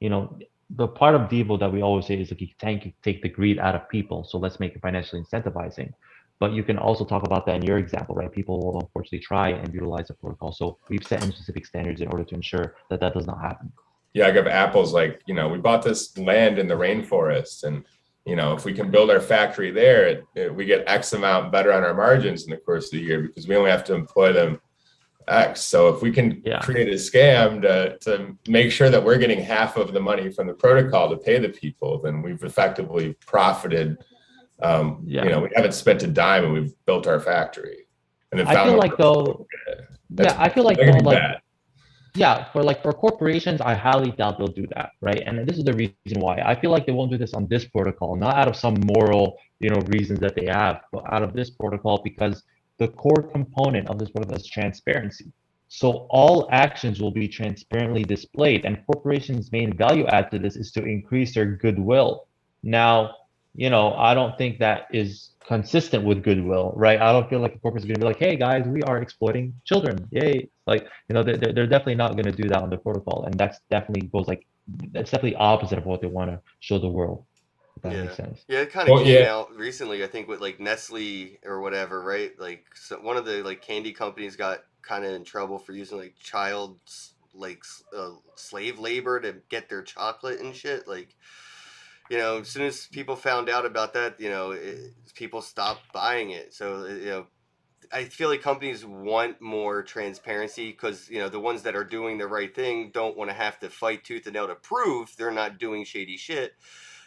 F: the part of Devo that we always say is like you can't take the greed out of people, so let's make it financially incentivizing. But you can also talk about that in your example, right? People will unfortunately try and utilize the protocol. So we've set in specific standards in order to ensure that that does not happen.
E: Yeah, I give Apple's like, we bought this land in the rainforest, and if we can build our factory there, we get X amount better on our margins in the course of the year because we only have to employ them X. So if we can create a scam to make sure that we're getting half of the money from the protocol to pay the people, then we've effectively profited. We haven't spent a dime and we've built our factory. And
F: I feel like though, I feel like though, like for corporations, I highly doubt they'll do that, right? And this is the reason why. I feel like they won't do this on this protocol, not out of some moral, reasons that they have, but out of this protocol because the core component of this protocol is transparency. So all actions will be transparently displayed, and corporations' main value add to this is to increase their goodwill. Now, I don't think that is consistent with goodwill, right? I don't feel like a corporate is going to be like, hey guys, we are exploiting children. Yay. Like, they're definitely not going to do that on the protocol. And that's definitely opposite of what they want to show the world. If that makes sense.
D: Yeah, it kind of came out recently, I think, with like Nestle or whatever, right? Like so one of the like candy companies got kind of in trouble for using like child slave labor to get their chocolate and shit. Like, as soon as people found out about that, people stopped buying it. So, I feel like companies want more transparency because, the ones that are doing the right thing don't want to have to fight tooth and nail to prove they're not doing shady shit.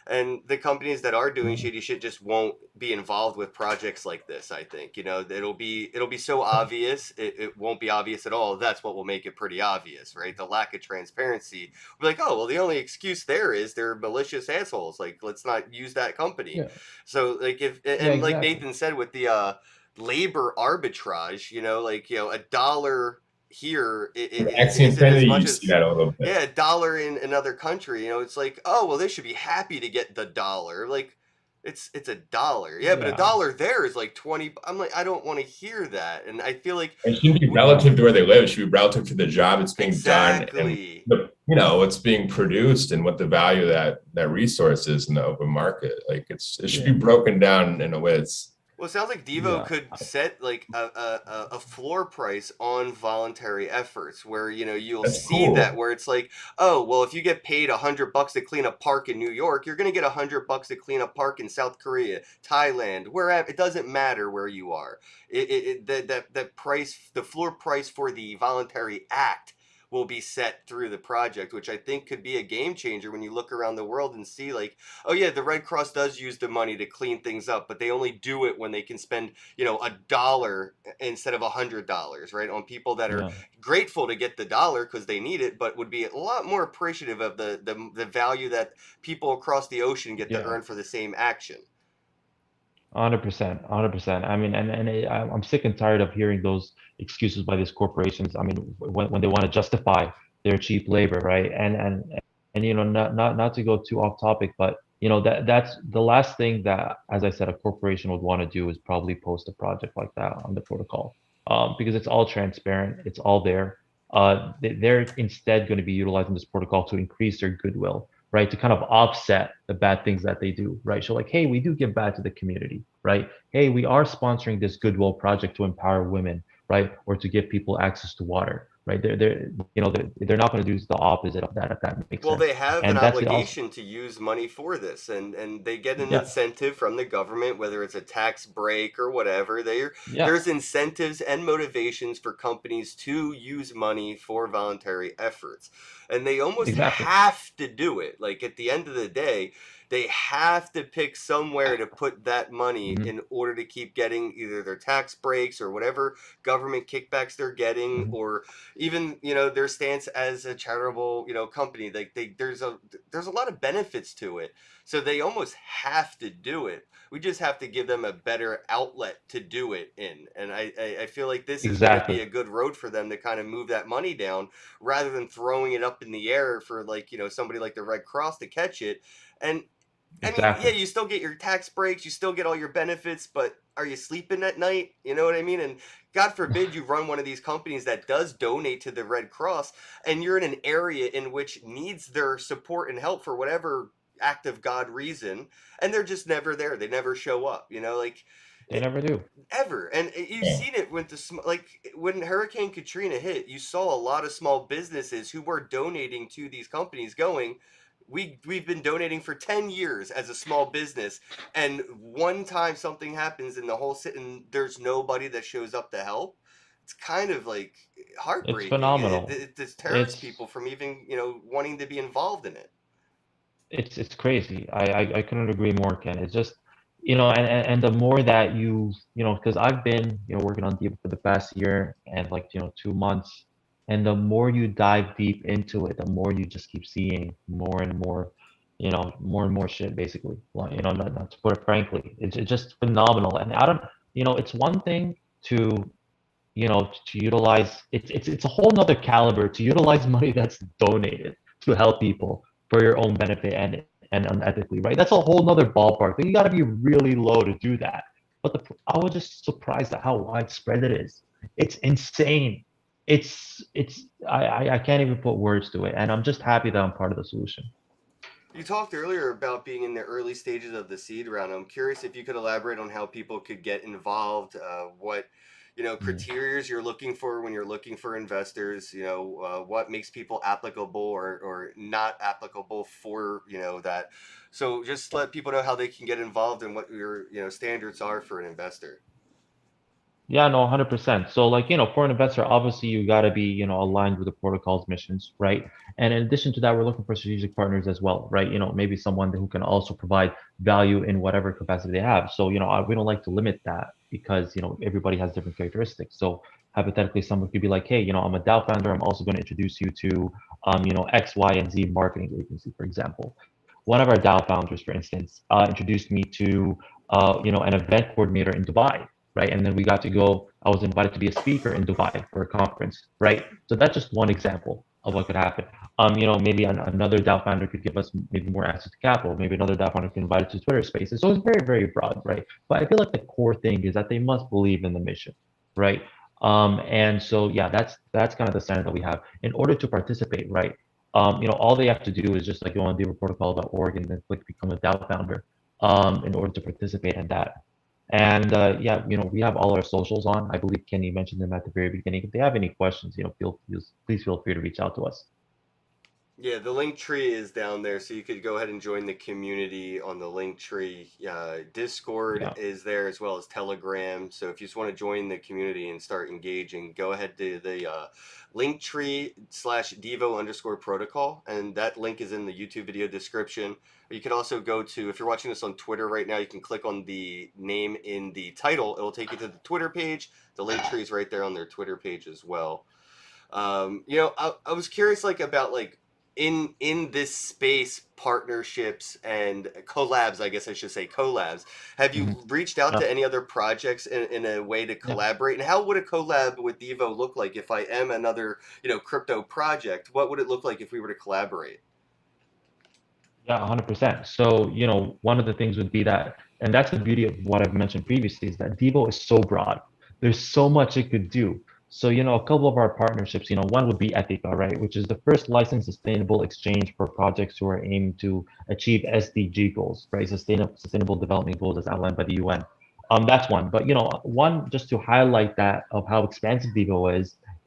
D: And the companies that are doing shady shit just won't be involved with projects like this. I think, it'll be so obvious. It won't be obvious at all. That's what will make it pretty obvious, right? The lack of transparency. We're like, oh, well, the only excuse there is they're malicious assholes. Like, let's not use that company. Yeah. So like like Nathan said with the, labor arbitrage, a dollar here a dollar in another country. It's like, oh well, they should be happy to get the dollar. Like, it's a dollar, but a dollar there is like 20. I'm like, I don't want to hear that, and I feel like
E: it shouldn't be relative to where they live. It should be relative to the job that's being done, and what's being produced and what the value of that resource is in the open market. Like it should be broken down in a way that's.
D: Well, it sounds like Devo could set like a floor price on voluntary efforts where, you'll see that where it's like, oh, well, if you get paid $100 to clean a park in New York, you're going to get $100 to clean a park in South Korea, Thailand, wherever. It doesn't matter where you are. That price, the floor price for the voluntary act will be set through the project, which I think could be a game changer when you look around the world and see like, oh yeah, the Red Cross does use the money to clean things up, but they only do it when they can spend, $1 instead of $100, right? On people that are
F: Yeah.
D: grateful to get the dollar because they need it, but would be a lot more appreciative of the value that people across the ocean get to
F: Yeah.
D: earn for the same action.
F: 100%, 100%. I mean, I'm sick and tired of hearing those excuses by these corporations. I mean, when they want to justify their cheap labor, right? And not to go too off topic, but that's the last thing that, as I said, a corporation would want to do is probably post a project like that on the protocol, because it's all transparent, it's all there. They're instead going to be utilizing this protocol to increase their goodwill, right? To kind of offset the bad things that they do, right? So like, hey, we do give back to the community, right? Hey, we are sponsoring this goodwill project to empower women, right? Or to give people access to water, right? They're not going to do the opposite of that, if that makes
D: Well,
F: sense.
D: they have an
F: And that's also,
D: obligation to use money for this, and they get an
F: yeah,
D: incentive from the government, whether it's a tax break or whatever.
F: yeah,
D: There's incentives and motivations for companies to use money for voluntary efforts, and they almost
F: exactly.
D: have to do it. Like at the end of the day, they have to pick somewhere to put that money
F: Hmm.
D: in order to keep getting either their tax breaks or whatever government kickbacks they're getting,
F: Hmm.
D: or even their stance as a charitable company. Like there's a lot of benefits to it, so they almost have to do it. We just have to give them a better outlet to do it in, and I feel like this is going to be
F: Exactly,
D: a good road for them to kind of move that money down rather than throwing it up in the air for like somebody like the Red Cross to catch it. And I mean, yeah,
F: exactly.
D: you still get your tax breaks, you still get all your benefits, but are you sleeping at night? You know what I mean? And God forbid you run one of these companies that does donate to the Red Cross, and you're in an area in which needs their support and help for whatever act of God reason, and they're just never there. They never show up, like
F: They never do.
D: ever. And you've
C: Yeah.
D: seen it with like when Hurricane Katrina hit, you saw a lot of small businesses who were donating to these companies going, we've been donating for 10 years as a small business, and one time something happens in the whole city and there's nobody that shows up to help. It's kind of like
F: It's
D: heartbreaking, and it,
F: phenomenal.
D: it deters
F: It's
D: people from even wanting to be involved in it.
F: it's crazy. I couldn't agree more, Ken. It's just, and the more that because I've been, working on deep for the past year and like, 2 months, and the more you dive deep into it, the more you just keep seeing more and more, more and more shit, basically. Well, not to put it frankly, it's just phenomenal. And I don't, it's one thing to, to utilize, it's a whole nother caliber to utilize money that's donated to help people for your own benefit and unethically, right? That's a whole nother ballpark. Like, you got to be really low to do that. But I was just surprised at how widespread it is. It's insane. I can't even put words to it, and I'm just happy that I'm part of the solution.
D: You talked earlier about being in the early stages of the seed round. I'm curious if you could elaborate on how people could get involved, what
F: Mm.
D: criteria you're looking for when you're looking for investors. What makes people applicable or not applicable for that. So just let people know how they can get involved and what your standards are for an investor.
F: Yeah, no, 100%. So like, for an investor, obviously you got to be, aligned with the protocol's missions, right? And in addition to that, we're looking for strategic partners as well, right? Maybe someone who can also provide value in whatever capacity they have. So, we don't like to limit that because, everybody has different characteristics. So hypothetically, someone could be like, hey, I'm a DAO founder. I'm also going to introduce you to, X, Y, and Z marketing agency, for example. One of our DAO founders, for instance, introduced me to, an event coordinator in Dubai, right? And then we got to go. I was invited to be a speaker in Dubai for a conference, right? So that's just one example of what could happen. Maybe another DAO founder could give us maybe more access to capital. Maybe another DAO founder could invite us to Twitter Spaces. So it's very, very broad, right? But I feel like the core thing is that they must believe in the mission, right? And so yeah, that's kind of the standard that we have in order to participate, right? All they have to do is just like go on dealprotocol.org and then click become a DAO founder in order to participate in that. And yeah, we have all our socials on. I believe Kenny mentioned them at the very beginning. If they have any questions, please feel free to reach out to us.
D: Yeah, the link tree is down there, so you could go ahead and join the community on the link tree. Discord
F: Yeah.
D: is there as well as Telegram. So if you just want to join the community and start engaging, go ahead to the link tree /Devo_protocol, and that link is in the YouTube video description. You can also go to, if you're watching this on Twitter right now, you can click on the name in the title. It'll take you to the Twitter page. The link tree is right there on their Twitter page as well. I was curious about in this space, partnerships and collabs, I guess I should say collabs. Have you reached out
F: Yeah.
D: to any other projects in a way to
F: Yeah.
D: collaborate? And how would a collab with Devo look like if I am another, crypto project? What would it look like if we were to collaborate?
F: Yeah, 100%. So, one of the things would be that, and that's the beauty of what I've mentioned previously, is that Devo is so broad. There's so much it could do. So, a couple of our partnerships, one would be Ethica, right, which is the first licensed sustainable exchange for projects who are aiming to achieve SDG goals, right, sustainable development goals as outlined by the UN. That's one. But, one just to highlight that of how expansive Devo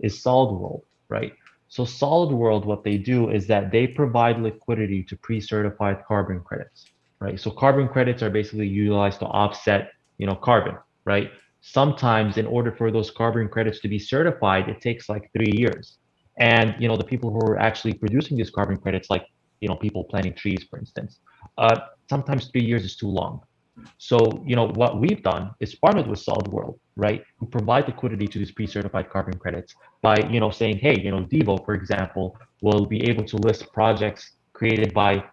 F: is Solid World, right? So Solid World, what they do is that they provide liquidity to pre-certified carbon credits, right? So carbon credits are basically utilized to offset, carbon, right? Sometimes in order for those carbon credits to be certified, it takes like 3 years. And, the people who are actually producing these carbon credits, like, people planting trees, for instance, sometimes 3 years is too long. So, what we've done is partnered with Solid World, right? Who provide liquidity to these pre-certified carbon credits by, saying, hey, Devo, for example, will be able to list projects created by,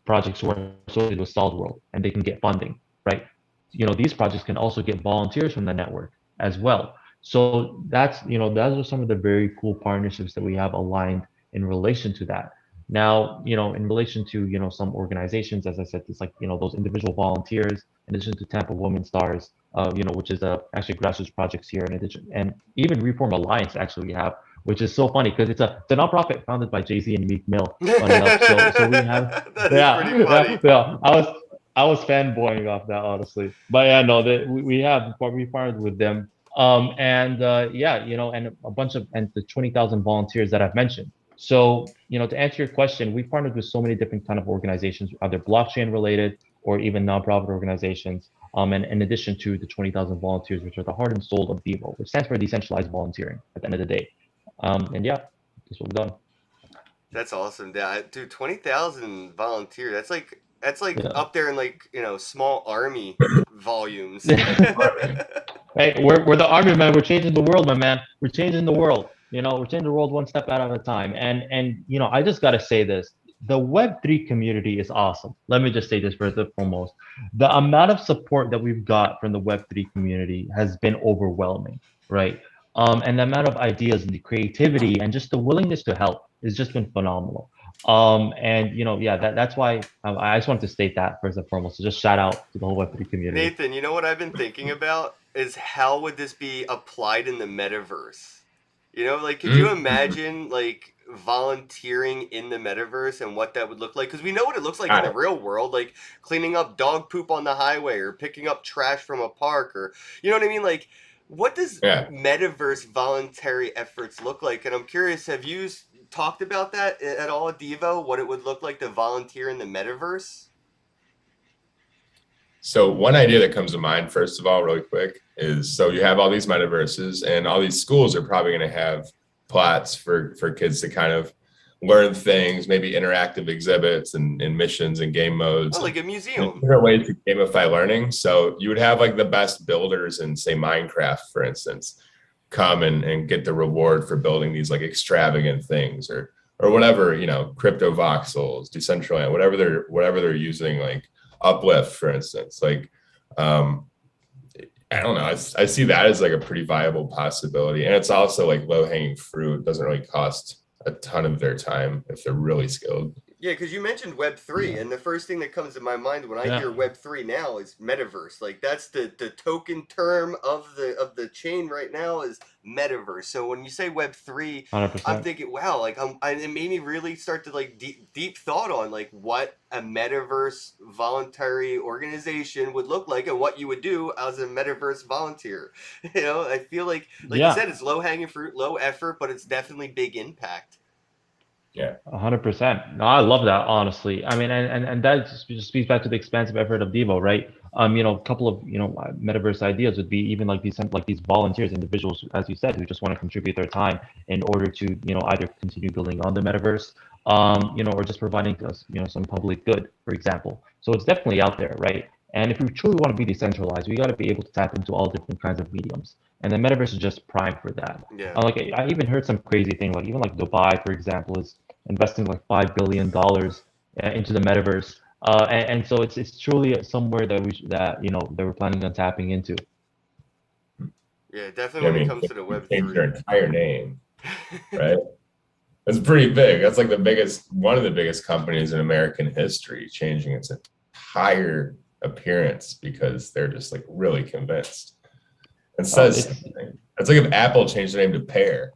F: projects who are associated with Solid World, and they can get funding, right? These projects can also get volunteers from the network as well. So those are some of the very cool partnerships that we have aligned in relation to that. Now, in relation to, some organizations, as I said, it's like, those individual volunteers, in addition to Tampa Women Stars, which is actually grassroots projects here in addition, and even Reform Alliance actually we have, which is so funny because it's a nonprofit founded by Jay-Z and Meek Mill, funny enough. So we have,
D: That is
F: yeah,
D: pretty funny.
F: yeah. I was fanboying off that, honestly. But yeah, no, we partnered with them. And yeah, and a bunch of, and the 20,000 volunteers that I've mentioned. So, to answer your question, we partnered with so many different kind of organizations, either blockchain related or even nonprofit organizations. And in addition to the 20,000 volunteers, which are the heart and soul of Devo, which stands for decentralized volunteering at the end of the day. And yeah, that's what we've done.
D: That's awesome, dude. 20,000 volunteers. That's like
F: Yeah.
D: up there in small army volumes.
F: Hey, we're the army, man. We're changing the world, my man. We're changing the world. We're changing the world one step at a time. And I just gotta say this. The Web3 community is awesome. Let me just say this first and foremost. The amount of support that we've got from the Web3 community has been overwhelming, right? And the amount of ideas and the creativity and just the willingness to help has just been phenomenal. And yeah, that's why I just wanted to state that first and foremost. So just shout out to the whole Web3 community.
D: Nathan, you know what I've been thinking about is how would this be applied in the metaverse? Could you imagine volunteering in the metaverse and what that would look like? Because we know what it looks like in the real world, like cleaning up dog poop on the highway or picking up trash from a park, or you know what I mean? Like, what does metaverse voluntary efforts look like? And I'm curious, have you talked about that at all at Devo? What it would look like to volunteer in the metaverse?
E: So one idea that comes to mind, first of all, really quick, is so you have all these metaverses, and all these schools are probably going to have plots for kids to kind of learn things, maybe interactive exhibits and missions and game modes.
D: Oh, like a museum.
E: Different ways to gamify learning. So you would have like the best builders in, say, Minecraft, for instance, come and get the reward for building these like extravagant things, or whatever, crypto voxels, Decentraland, whatever they're using, like Uplift, for instance. Like I don't know, I see that as like a pretty viable possibility, and it's also like low-hanging fruit. It doesn't really cost a ton of their time if they're really skilled.
D: Yeah, because you mentioned Web3, and the first thing that comes to my mind when I hear Web3 now is metaverse. Like that's the token term of the chain right now is metaverse. So when you say Web3,
F: 100%.
D: I'm thinking, wow, like it made me really start to like deep thought on like what a metaverse voluntary organization would look like and what you would do as a metaverse volunteer. I feel like you said, it's low hanging fruit, low effort, but it's definitely big impact.
E: Yeah.
F: 100%. No, I love that, honestly. I mean, and that just speaks back to the expansive effort of Devo, right? A couple of, metaverse ideas would be even like these volunteers, individuals, as you said, who just want to contribute their time in order to, either continue building on the metaverse, or just providing us, some public good, for example. So it's definitely out there, right? And if we truly want to be decentralized, we got to be able to tap into all different kinds of mediums. And the metaverse is just prime for that.
D: Yeah.
F: Like I even heard some crazy thing, like even like Dubai, for example, is investing like $5 billion into the metaverse. And so it's truly somewhere that we're planning on tapping into.
D: Yeah, definitely
E: I
D: when it
E: mean,
D: comes to the
E: they changed their
D: Web3.
E: entire name, right? That's pretty big. That's like one of the biggest companies in American history, changing its entire appearance because they're just like really convinced. It says something. It's like if Apple changed their name to Pear.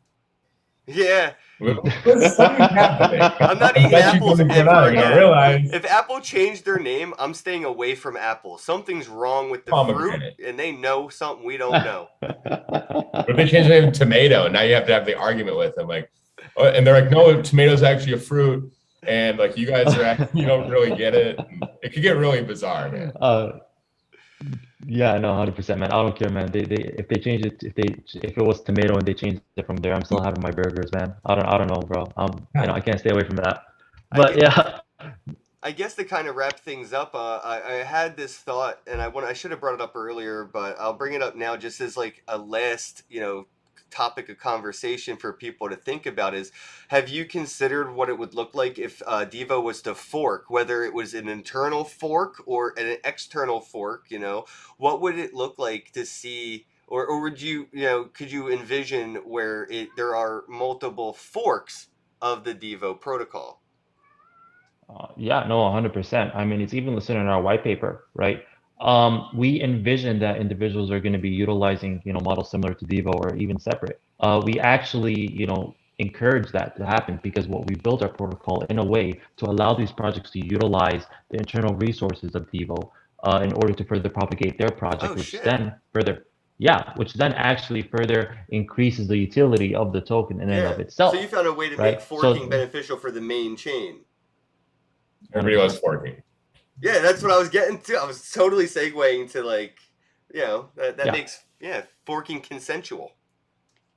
D: Yeah.
E: Something's happening.
D: I'm not
E: I
D: eating
E: bet you
D: apples
E: something's going
D: ever
E: on. You're gonna
D: again.
E: realize
D: If Apple changed their name, I'm staying away from Apple. Something's wrong with the fruit,
E: pomegranate.
D: and they know something we don't know.
E: But if they change the name to tomato, and now you have to have the argument with them, like, and they're like, no, tomato's actually a fruit, and like you guys are, you don't really get it. And it could get really bizarre, man.
F: Yeah, no, 100%, man. I don't care, man. They if they change it, if it was tomato and they changed it from there, I'm still having my burgers, man. I don't know, bro. I can't stay away from that. But yeah,
D: I guess to kind of wrap things up, I had this thought, and I should have brought it up earlier, but I'll bring it up now just as like a last, topic of conversation for people to think about is, have you considered what it would look like if Devo was to fork, whether it was an internal fork or an external fork, what would it look like to see, or would you, could you envision where there are multiple forks of the Devo protocol?
F: yeah, no, 100%. I mean, it's even listed in our white paper, right? We envision that individuals are going to be utilizing, models similar to Devo or even separate. We actually, encourage that to happen because what we built our protocol in a way to allow these projects to utilize the internal resources of Devo in order to further propagate their project,
D: Oh
F: which
D: shit.
F: then further, yeah, which then actually further increases the utility of the token in and of itself.
D: So you found a way to
F: right?
D: make forking
F: So,
D: beneficial for the main chain.
E: Everybody loves forking.
D: Yeah, that's what I was getting to. I was totally segueing to like, that
F: yeah,
D: makes forking consensual.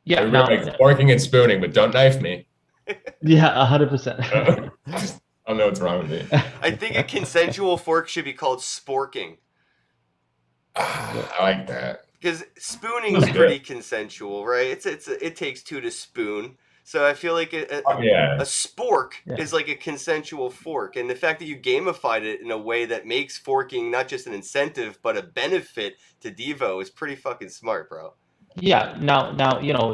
F: yeah,
E: Everybody
F: now,
E: likes forking and spooning, but don't knife me.
F: yeah, 100%.
E: I don't know what's wrong with me.
D: I think a consensual fork should be called sporking.
E: I like that.
D: Because spooning is pretty consensual, right? It takes two to spoon. So I feel like a spork is like a consensual fork, and the fact that you gamified it in a way that makes forking not just an incentive but a benefit to Devo is pretty fucking smart, bro.
F: Yeah, now,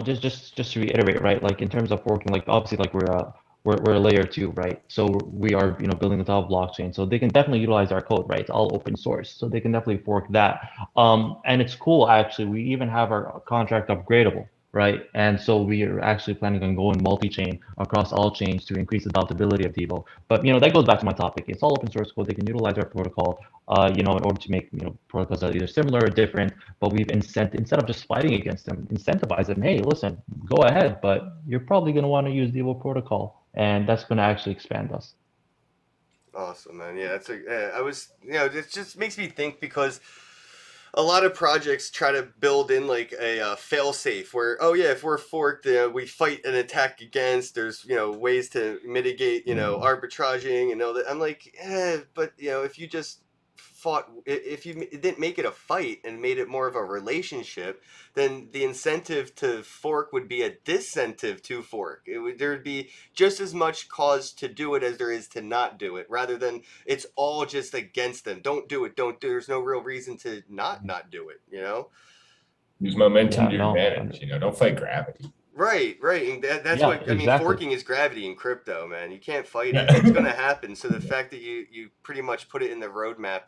F: just to reiterate, right? Like in terms of forking, like obviously, like we're a layer two, right? So we are, building the top blockchain, so they can definitely utilize our code, right? It's all open source, so they can definitely fork that. And it's cool actually. We even have our contract upgradable, right? And so we are actually planning on going multi-chain across all chains to increase the adaptability of Devo. But that goes back to my topic. It's all open source code. They can utilize our protocol, in order to make protocols that are either similar or different. But we've instead of just fighting against them, incentivize them. Hey, listen, go ahead, but you're probably going to want to use Devo protocol, and that's going to actually expand us.
D: Awesome, man. Yeah, I was, it just makes me think because a lot of projects try to build in like a fail-safe where, if we're forked, we fight an attack against. There's ways to mitigate arbitraging and all that. I'm like, but if you just fought, if you didn't make it a fight and made it more of a relationship, then the incentive to fork would be a disincentive to fork. There'd be just as much cause to do it as there is to not do it, rather than it's all just against them. Don't do it. There's no real reason to not do it.
E: Use momentum to
F: Yeah,
E: your
F: no,
E: advantage. Don't fight gravity.
D: Right. And that's
F: Yeah,
D: what I mean.
F: exactly.
D: Forking is gravity in crypto, man. You can't fight it. It's going to happen. So the fact that you pretty much put it in the roadmap,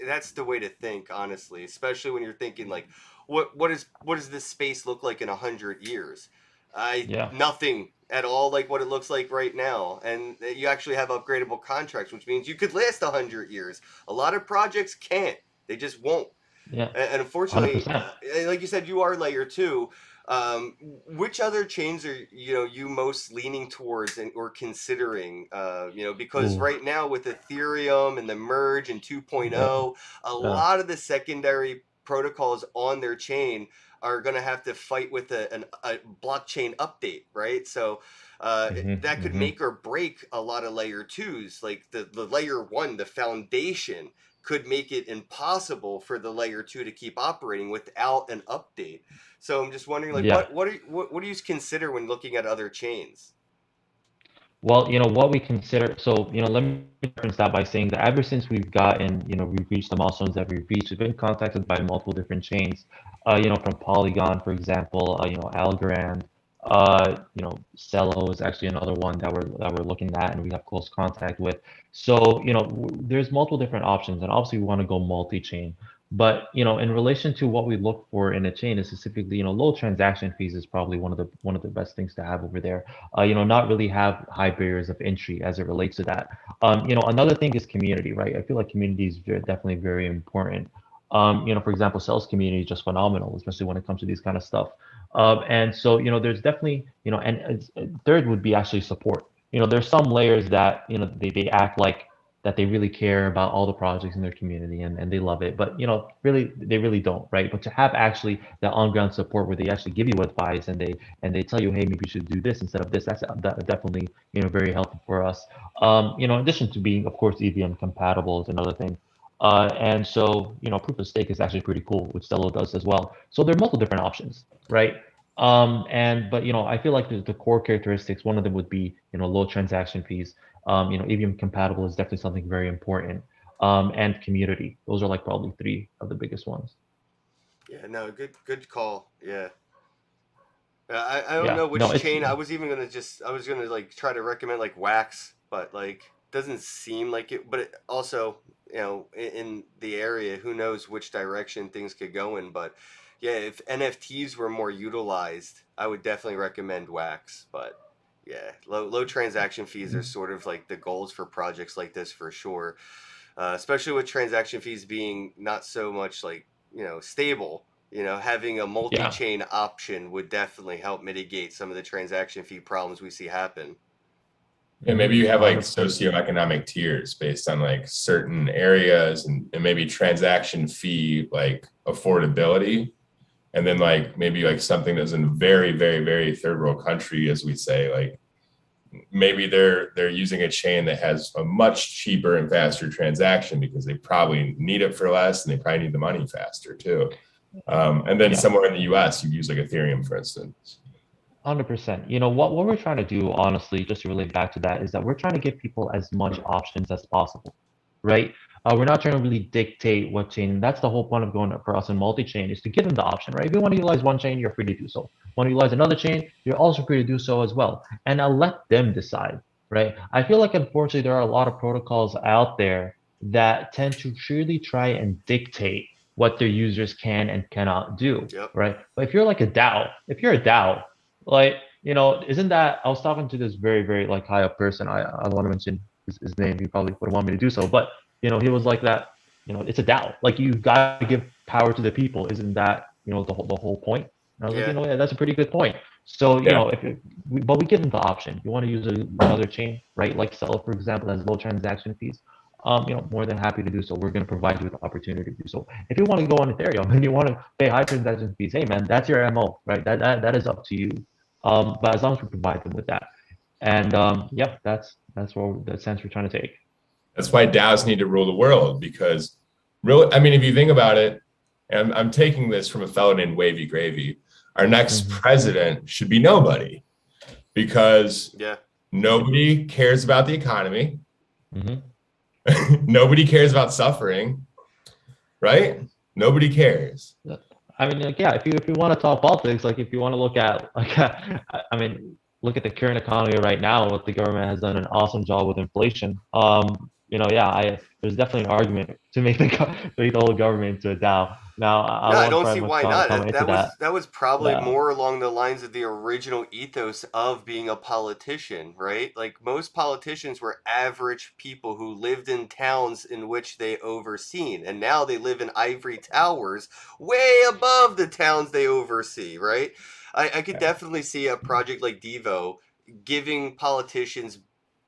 D: that's the way to think, honestly. Especially when you're thinking like, what does this space look like in 100 years? Nothing at all like what it looks like right now. And you actually have upgradable contracts, which means you could last 100 years. A lot of projects can't. They just won't.
F: Yeah.
D: And unfortunately,
F: 100%.
D: like you said, you are layer two. Which other chains are you most leaning towards or considering? Because
F: Ooh,
D: right now with Ethereum and the merge and 2.0,
F: yeah,
D: a
F: yeah.
D: lot of the secondary protocols on their chain are going to have to fight with a blockchain update, right? So that could
F: Hmm.
D: make or break a lot of layer twos. Like the layer one, the foundation, could make it impossible for the layer two to keep operating without an update. So I'm just wondering, like,
F: Yeah.
D: what do you consider when looking at other chains?
F: Well, what we consider, so, let me reference that by saying that ever since we've reached the milestones that we've reached, we've been contacted by multiple different chains, from Polygon, for example, Algorand, Celo is actually another one that we're looking at and we have close contact with. So, there's multiple different options, and obviously we want to go multi-chain. But in relation to what we look for in a chain is specifically, low transaction fees is probably one of the best things to have over there. Not really have high barriers of entry as it relates to that. Another thing is community, right? I feel like community is definitely very important. For example, sales community is just phenomenal, especially when it comes to these kind of stuff. And so, there's definitely, and third would be actually support. There's some layers that, they act like that they really care about all the projects in their community and they love it, but really they really don't, right? But to have actually that on-ground support where they actually give you advice and they tell you, hey, maybe you should do this instead of this. That definitely, very helpful for us. In addition to being, of course, EVM compatible is another thing. And so, proof of stake is actually pretty cool, which Celo does as well. So there are multiple different options, right? But I feel like the core characteristics, one of them would be, low transaction fees. EVM compatible is definitely something very important. And community. Those are like probably three of the biggest ones.
D: Yeah, no, good call. Yeah. I don't
F: Yeah.
D: know
F: No,
D: which
F: it's
D: chain. I was gonna like try to recommend like Wax, but like doesn't seem like it. But it also, in the area, who knows which direction things could go in. But yeah, if NFTs were more utilized, I would definitely recommend Wax. But yeah, low transaction fees are sort of like the goals for projects like this for sure. Especially with transaction fees being not so much like stable. Having a
F: yeah.
D: multi-chain option would definitely help mitigate some of the transaction fee problems we see happen.
E: And maybe you have like
F: 100%.
E: socioeconomic tiers based on like certain areas and maybe transaction fee like affordability. And then like maybe like something that's in a very, very, very third world country, as we say, like maybe they're using a chain that has a much cheaper and faster transaction because they probably need it for less and they probably need the money faster too. And then
F: Yeah.
E: somewhere in the US, you use like Ethereum, for instance.
F: 100%. What we're trying to do, honestly, just to relate back to that, is that we're trying to give people as much options as possible, right? We're not trying to really dictate what chain. That's the whole point of going for us in multi-chain is to give them the option, right? If you want to utilize one chain, you're free to do so. Want to utilize another chain, you're also free to do so as well. And I'll let them decide, right? I feel like unfortunately there are a lot of protocols out there that tend to truly try and dictate what their users can and cannot do,
D: Yep.
F: right? But if you're like a DAO, if you're a DAO, like, isn't that I was talking to this very, very like high up person. I don't want to mention his name. He probably wouldn't want me to do so, but he was like that, it's a DAO. Like you've got to give power to the people. Isn't that, the whole point? And I was like,
D: Yeah.
F: yeah, that's a pretty good point. So,
E: Yeah.
F: but we give them the option. You want to use another chain, right? Like Seller, for example, has low transaction fees. More than happy to do so. We're going to provide you with the opportunity to do so. If you want to go on Ethereum and you want to pay high transaction fees, hey man, that's your MO, right? That is up to you. But as long as we provide them with that, and yep, that's what the sense we're trying to take.
E: That's why DAOs need to rule the world because really, I mean, if you think about it, and I'm taking this from a fellow named Wavy Gravy, our next
F: Hmm.
E: president should be nobody because
D: Yeah.
E: nobody cares about the economy.
F: Hmm.
E: Nobody cares about suffering, right? Nobody cares.
F: I mean, like, yeah, if you want to talk politics, like if you want to look at like, I mean, look at the current economy right now. What the government has done an awesome job with inflation. Yeah, there's definitely an argument to make make the whole government into a DAO. Now, I
D: No, I
F: won't
D: don't
F: try
D: see
F: much
D: why not.
F: comment into that.
D: That was probably
F: Yeah,
D: more along the lines of the original ethos of being a politician, right? Like most politicians were average people who lived in towns in which they overseen, and now they live in ivory towers way above the towns they oversee, right? I could definitely see a project like Devo giving politicians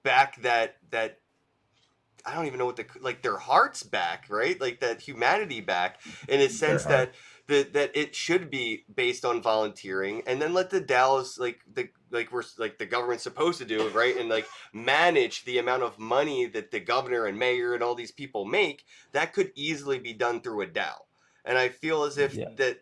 D: back that I don't even know what like their hearts back, right? Like that humanity back, in a sense
E: heart.
D: that it should be based on volunteering, and then let the DAOs like the government's supposed to do, right? And like manage the amount of money that the governor and mayor and all these people make. That could easily be done through a DAO, and I feel as if
F: Yeah.
D: that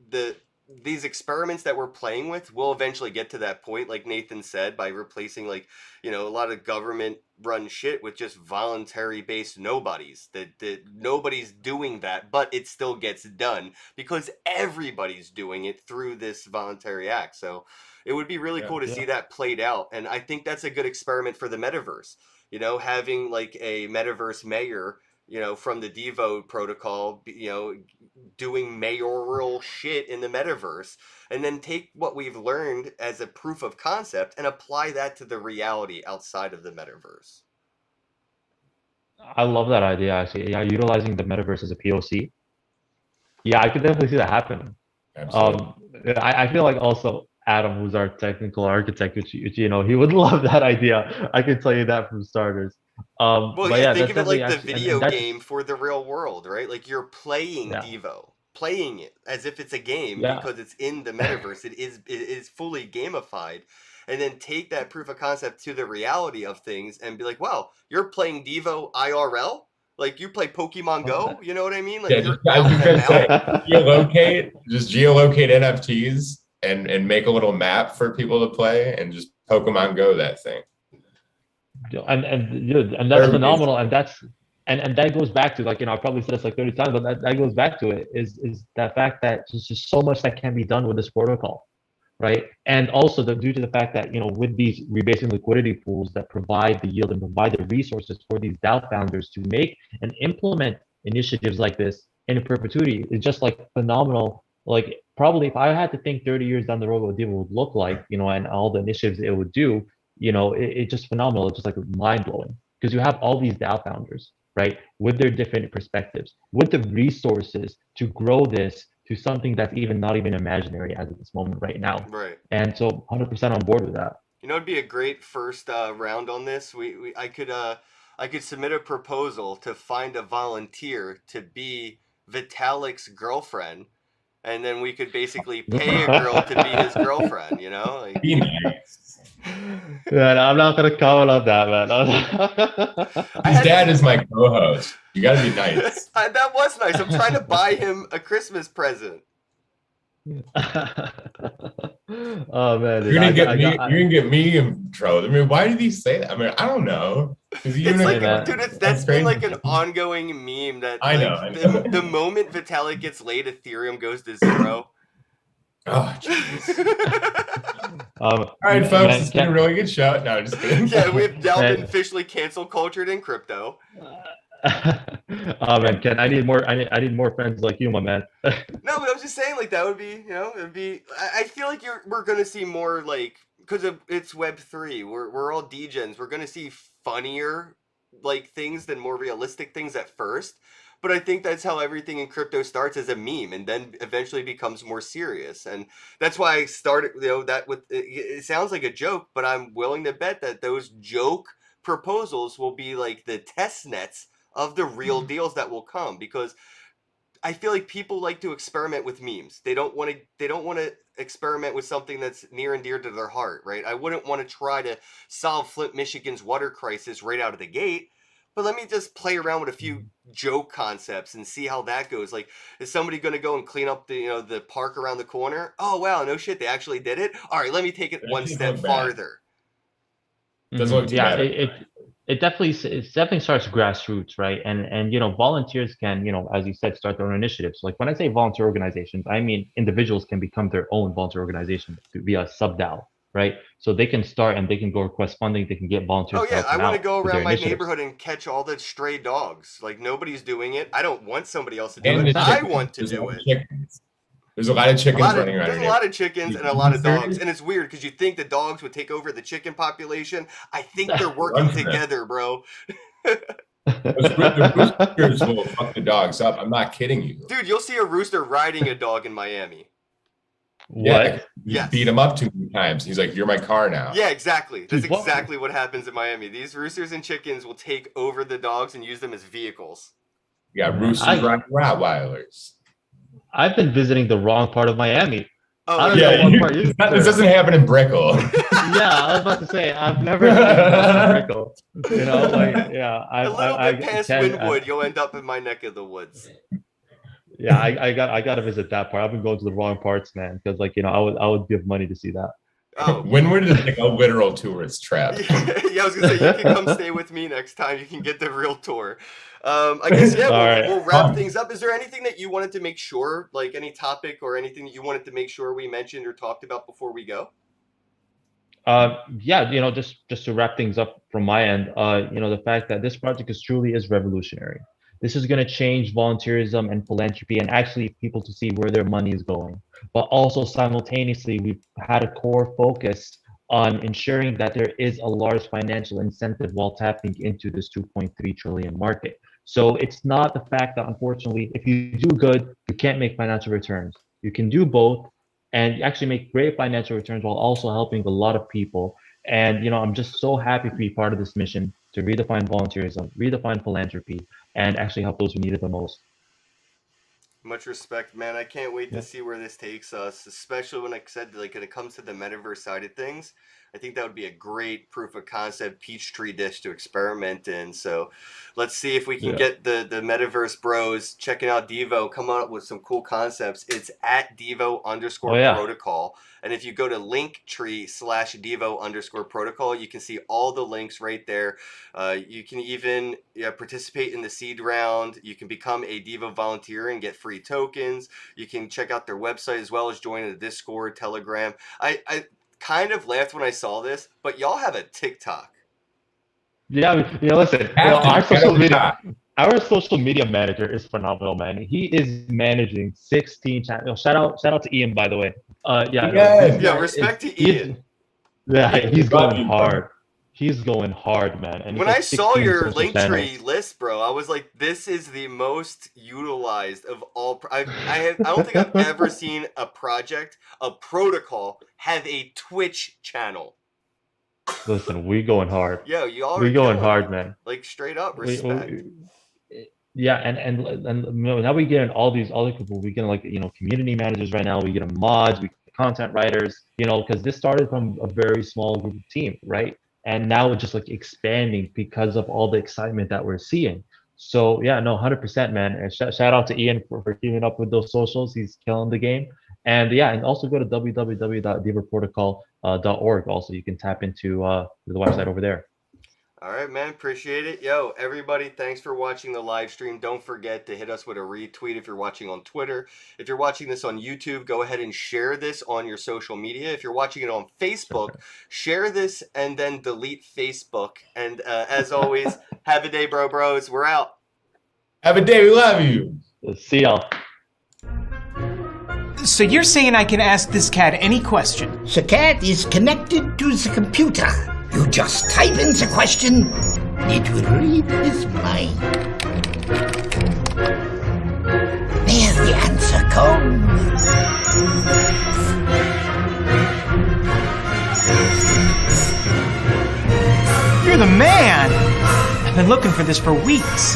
D: the these experiments that we're playing with will eventually get to that point, like Nathan said, by replacing like a lot of government run shit with just voluntary based nobodies that nobody's doing that, but it still gets done because everybody's doing it through this voluntary act. So it would be really cool to see that played out, and I think that's a good experiment for the metaverse, having like a metaverse mayor, from the Devo protocol, doing mayoral shit in the metaverse, and then take what we've learned as a proof of concept and apply that to the reality outside of the metaverse.
F: I love that idea, actually. Yeah, utilizing the metaverse as a POC. Yeah, I could definitely see that happening.
E: Absolutely.
F: I feel like also Adam, who's our technical architect, which he would love that idea. I can tell you that from starters.
D: Well,
F: But
D: yeah,
F: yeah,
D: think
F: that's
D: of it
F: definitely
D: like the
F: actually,
D: video
F: and that's
D: game for the real world, right? Like you're playing
F: yeah,
D: Devo, playing it as if it's a game
F: yeah.
D: because it's in the metaverse. It is fully gamified, and then take that proof of concept to the reality of things and be like, wow, you're playing Devo IRL. Like you play Pokemon Go. You know what I mean? Like
E: Yeah,
D: you're
E: I
D: out
E: was
D: and
E: gonna say
D: about.
E: geolocate NFTs and make a little map for people to play and just Pokemon Go that thing.
F: And that's phenomenal, and that goes back to, like, I probably said this like 30 times, but that goes back to it is that fact that there's just so much that can be done with this protocol, right? And also due to the fact that with these rebasing liquidity pools that provide the yield and provide the resources for these DAO founders to make and implement initiatives like this in perpetuity is just like phenomenal. Like probably if I had to think 30 years down the road what Diva would look like, and all the initiatives it would do, it's just phenomenal. It's just like mind blowing because you have all these DAO founders, right, with their different perspectives, with the resources to grow this to something that's not even imaginary as of this moment right now.
D: Right.
F: And so 100% on board with that.
D: It'd be a great first round on this. I could submit a proposal to find a volunteer to be Vitalik's girlfriend, and then we could basically pay a girl to be his girlfriend. Like,
E: Be nice.
F: Man, I'm not gonna comment on that, man.
E: His dad is my co-host. You gotta be nice.
D: That was nice. I'm trying to buy him a Christmas present.
F: Oh man,
E: You're gonna get me in trouble. I mean, why did he say that? I mean, I don't know.
D: It's like,
F: man.
D: dude, that's been like an ongoing meme that
E: I know.
D: the moment Vitalik gets laid, Ethereum goes to zero.
E: Oh, jeez. All right, folks, it's been a really good show. No, just kidding.
D: Yeah, we've now been officially cancel cultured in crypto.
F: Oh man, Ken, I need more friends like you, my man.
D: No, but I was just saying, like, that would be, it'd be. I feel like we're gonna see more, like, because it's Web3. We're all degens. We're gonna see funnier like things than more realistic things at first. But I think that's how everything in crypto starts, as a meme, and then eventually becomes more serious. And that's why I started, that with it sounds like a joke, but I'm willing to bet that those joke proposals will be like the test nets of the real deals that will come, because I feel like people like to experiment with memes. They don't want to experiment with something that's near and dear to their heart, right? I wouldn't want to try to solve Flint, Michigan's water crisis right out of the gate. But let me just play around with a few joke concepts and see how that goes. Like, is somebody going to go and clean up the park around the corner? Oh, wow, no shit, they actually did it? All right, let me take it one step farther.
E: Doesn't look too bad.
F: It definitely starts grassroots, right? And volunteers can, as you said, start their own initiatives. Like when I say volunteer organizations, I mean individuals can become their own volunteer organization via sub-DAO, right? So they can start and they can go request funding. They can get volunteers.
D: Oh yeah, I want to go around my neighborhood and catch all the stray dogs. Like, nobody's doing it. I don't want somebody else to do it. I want to do it.
E: There's a lot of chickens running around.
D: There's a lot of chickens and a lot of dogs, and it's weird because you think the dogs would take over the chicken population. I think they're working together, bro.
E: The roosters will fuck the dogs up. I'm not kidding you,
D: dude. You'll see a rooster riding a dog in Miami.
E: Yeah,
F: What?
E: he
D: Yes.
E: beat him up too many times. He's like, "You're my car now."
D: Yeah, exactly. That's
F: Dude, what?
D: exactly what happens in Miami. These roosters and chickens will take over the dogs and use them as vehicles.
E: You got
F: Man,
E: roosters riding Rottweilers.
F: I've been visiting the wrong part of Miami.
D: Oh,
F: I don't
D: yeah.
F: know what part you-
E: this doesn't happen in Brickell.
F: Yeah, I was about to say I've never seen Boston Brickell. You know, like yeah,
D: A little bit past Wynwood, you'll end up in my neck of the woods.
F: Yeah, I got to visit that part. I've been going to the wrong parts, man, because like you know I would give money to see that.
D: Oh,
E: Wynwood is like a literal tourist trap.
D: yeah, I was gonna say you can come stay with me next time. You can get the real tour. I guess yeah.
F: All right.
D: We'll wrap things up. Is there anything that you wanted to make sure, like any topic or anything that you wanted to make sure we mentioned or talked about before we go?
F: Yeah, you know, just to wrap things up from my end, you know, the fact that this project is revolutionary. This is going to change volunteerism and philanthropy and actually people to see where their money is going. But also simultaneously, we've had a core focus on ensuring that there is a large financial incentive while tapping into this 2.3 trillion market. So it's not the fact that unfortunately, if you do good, you can't make financial returns. You can do both and actually make great financial returns while also helping a lot of people. And you know, I'm just so happy to be part of this mission to redefine volunteerism, redefine philanthropy, and actually help those who need it the most.
D: Much respect, man. I can't wait to see where this takes us, especially when I said like when it comes to the metaverse side of things. I think that would be a great proof of concept Peachtree dish to experiment in. So let's see if we can get the metaverse bros checking out Devo, coming up with some cool concepts. It's at Devo_protocol. And if you go to Linktree/Devo_protocol, you can see all the links right there. You can even participate in the seed round. You can become a Devo volunteer and get free tokens. You can check out their website as well as join the Discord, Telegram. I kind of laughed when I saw this, but y'all have a TikTok.
F: Yeah, you know, listen, you know, our social media manager is phenomenal, man. He is managing 16 channels. Shout out to Ian, by the way.
D: Yeah, respect to Ian.
F: He's going hard. He's going hard, man. And
D: when I saw your Linktree list, bro, I was like, this is the most utilized of all. I don't think I've ever seen a protocol have a Twitch channel.
F: Listen, we going hard.
D: Yo, you all
F: we going hard, man.
D: Like straight up respect.
F: Yeah, and now we get in all these other people. We get like, you know, community managers right now. We get mods, we get content writers. You know, because this started from a very small group of team, right? And now it's just like expanding because of all the excitement that we're seeing. So yeah, no, 100%, man. And shout out to Ian for keeping up with those socials. He's killing the game. And yeah, and also go to www.devoprotocol.org. Also, you can tap into the website over there.
D: All right, man. Appreciate it. Yo, everybody, thanks for watching the live stream. Don't forget to hit us with a retweet if you're watching on Twitter. If you're watching this on YouTube, go ahead and share this on your social media. If you're watching it on Facebook, share this and then delete Facebook. And as always, have a day, bros. We're out.
E: Have a day. We love you.
F: See y'all.
B: So you're saying I can ask this cat any question?
C: The cat is connected to the computer. You just type in the question, it will read his mind. There the answer comes.
B: You're the man! I've been looking for this for weeks.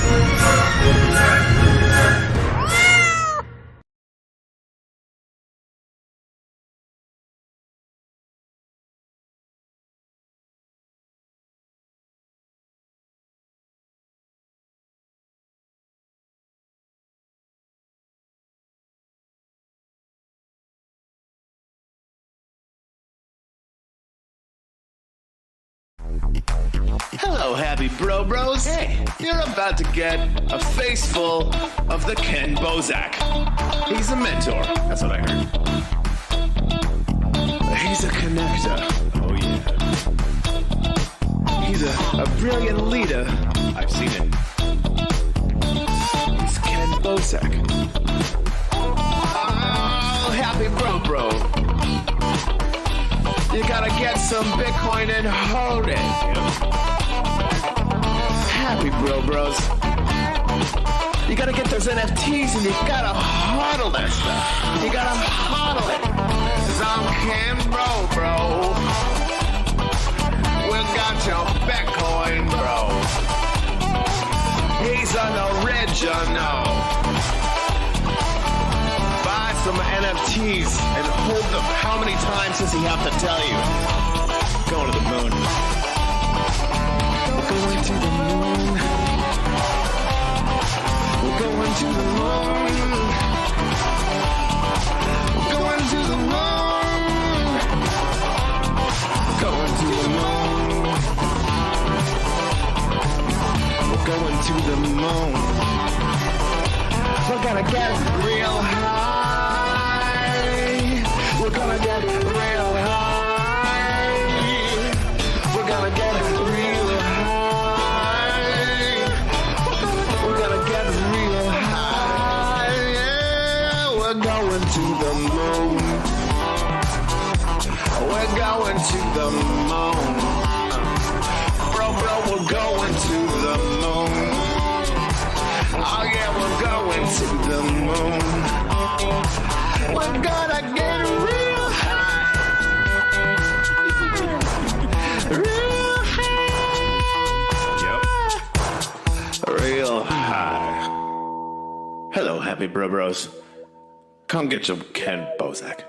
A: Hello, happy bros. Hey, you're about to get a face full of the Kenn Bosak. He's a mentor. That's what I heard. He's a connector. Oh, yeah. He's a brilliant leader. I've seen it. It's Kenn Bosak. Oh, happy bro. You gotta get some Bitcoin and hold it. Happy bros. You gotta get those NFTs and you gotta hodl that stuff. You gotta hodl it. Cause I'm Kenn, bro. We got your Bitcoin, bro. He's an original. Buy some NFTs and hold them. How many times does he have to tell you? Going to the moon. We're going to the moon. We're going to the moon. We're going to the moon. Going to the moon. We're going to the moon. We're gonna get real high. We're gonna get real high. We're gonna get real high. We're gonna get real high. Yeah, we're going to the moon. We're going to the moon. Bro, we're going to the moon. Oh yeah, we're going to the moon. We're gonna get real high. Real high. Yep. Real high. Hello, happy bros. Come get some Kenn Bosak.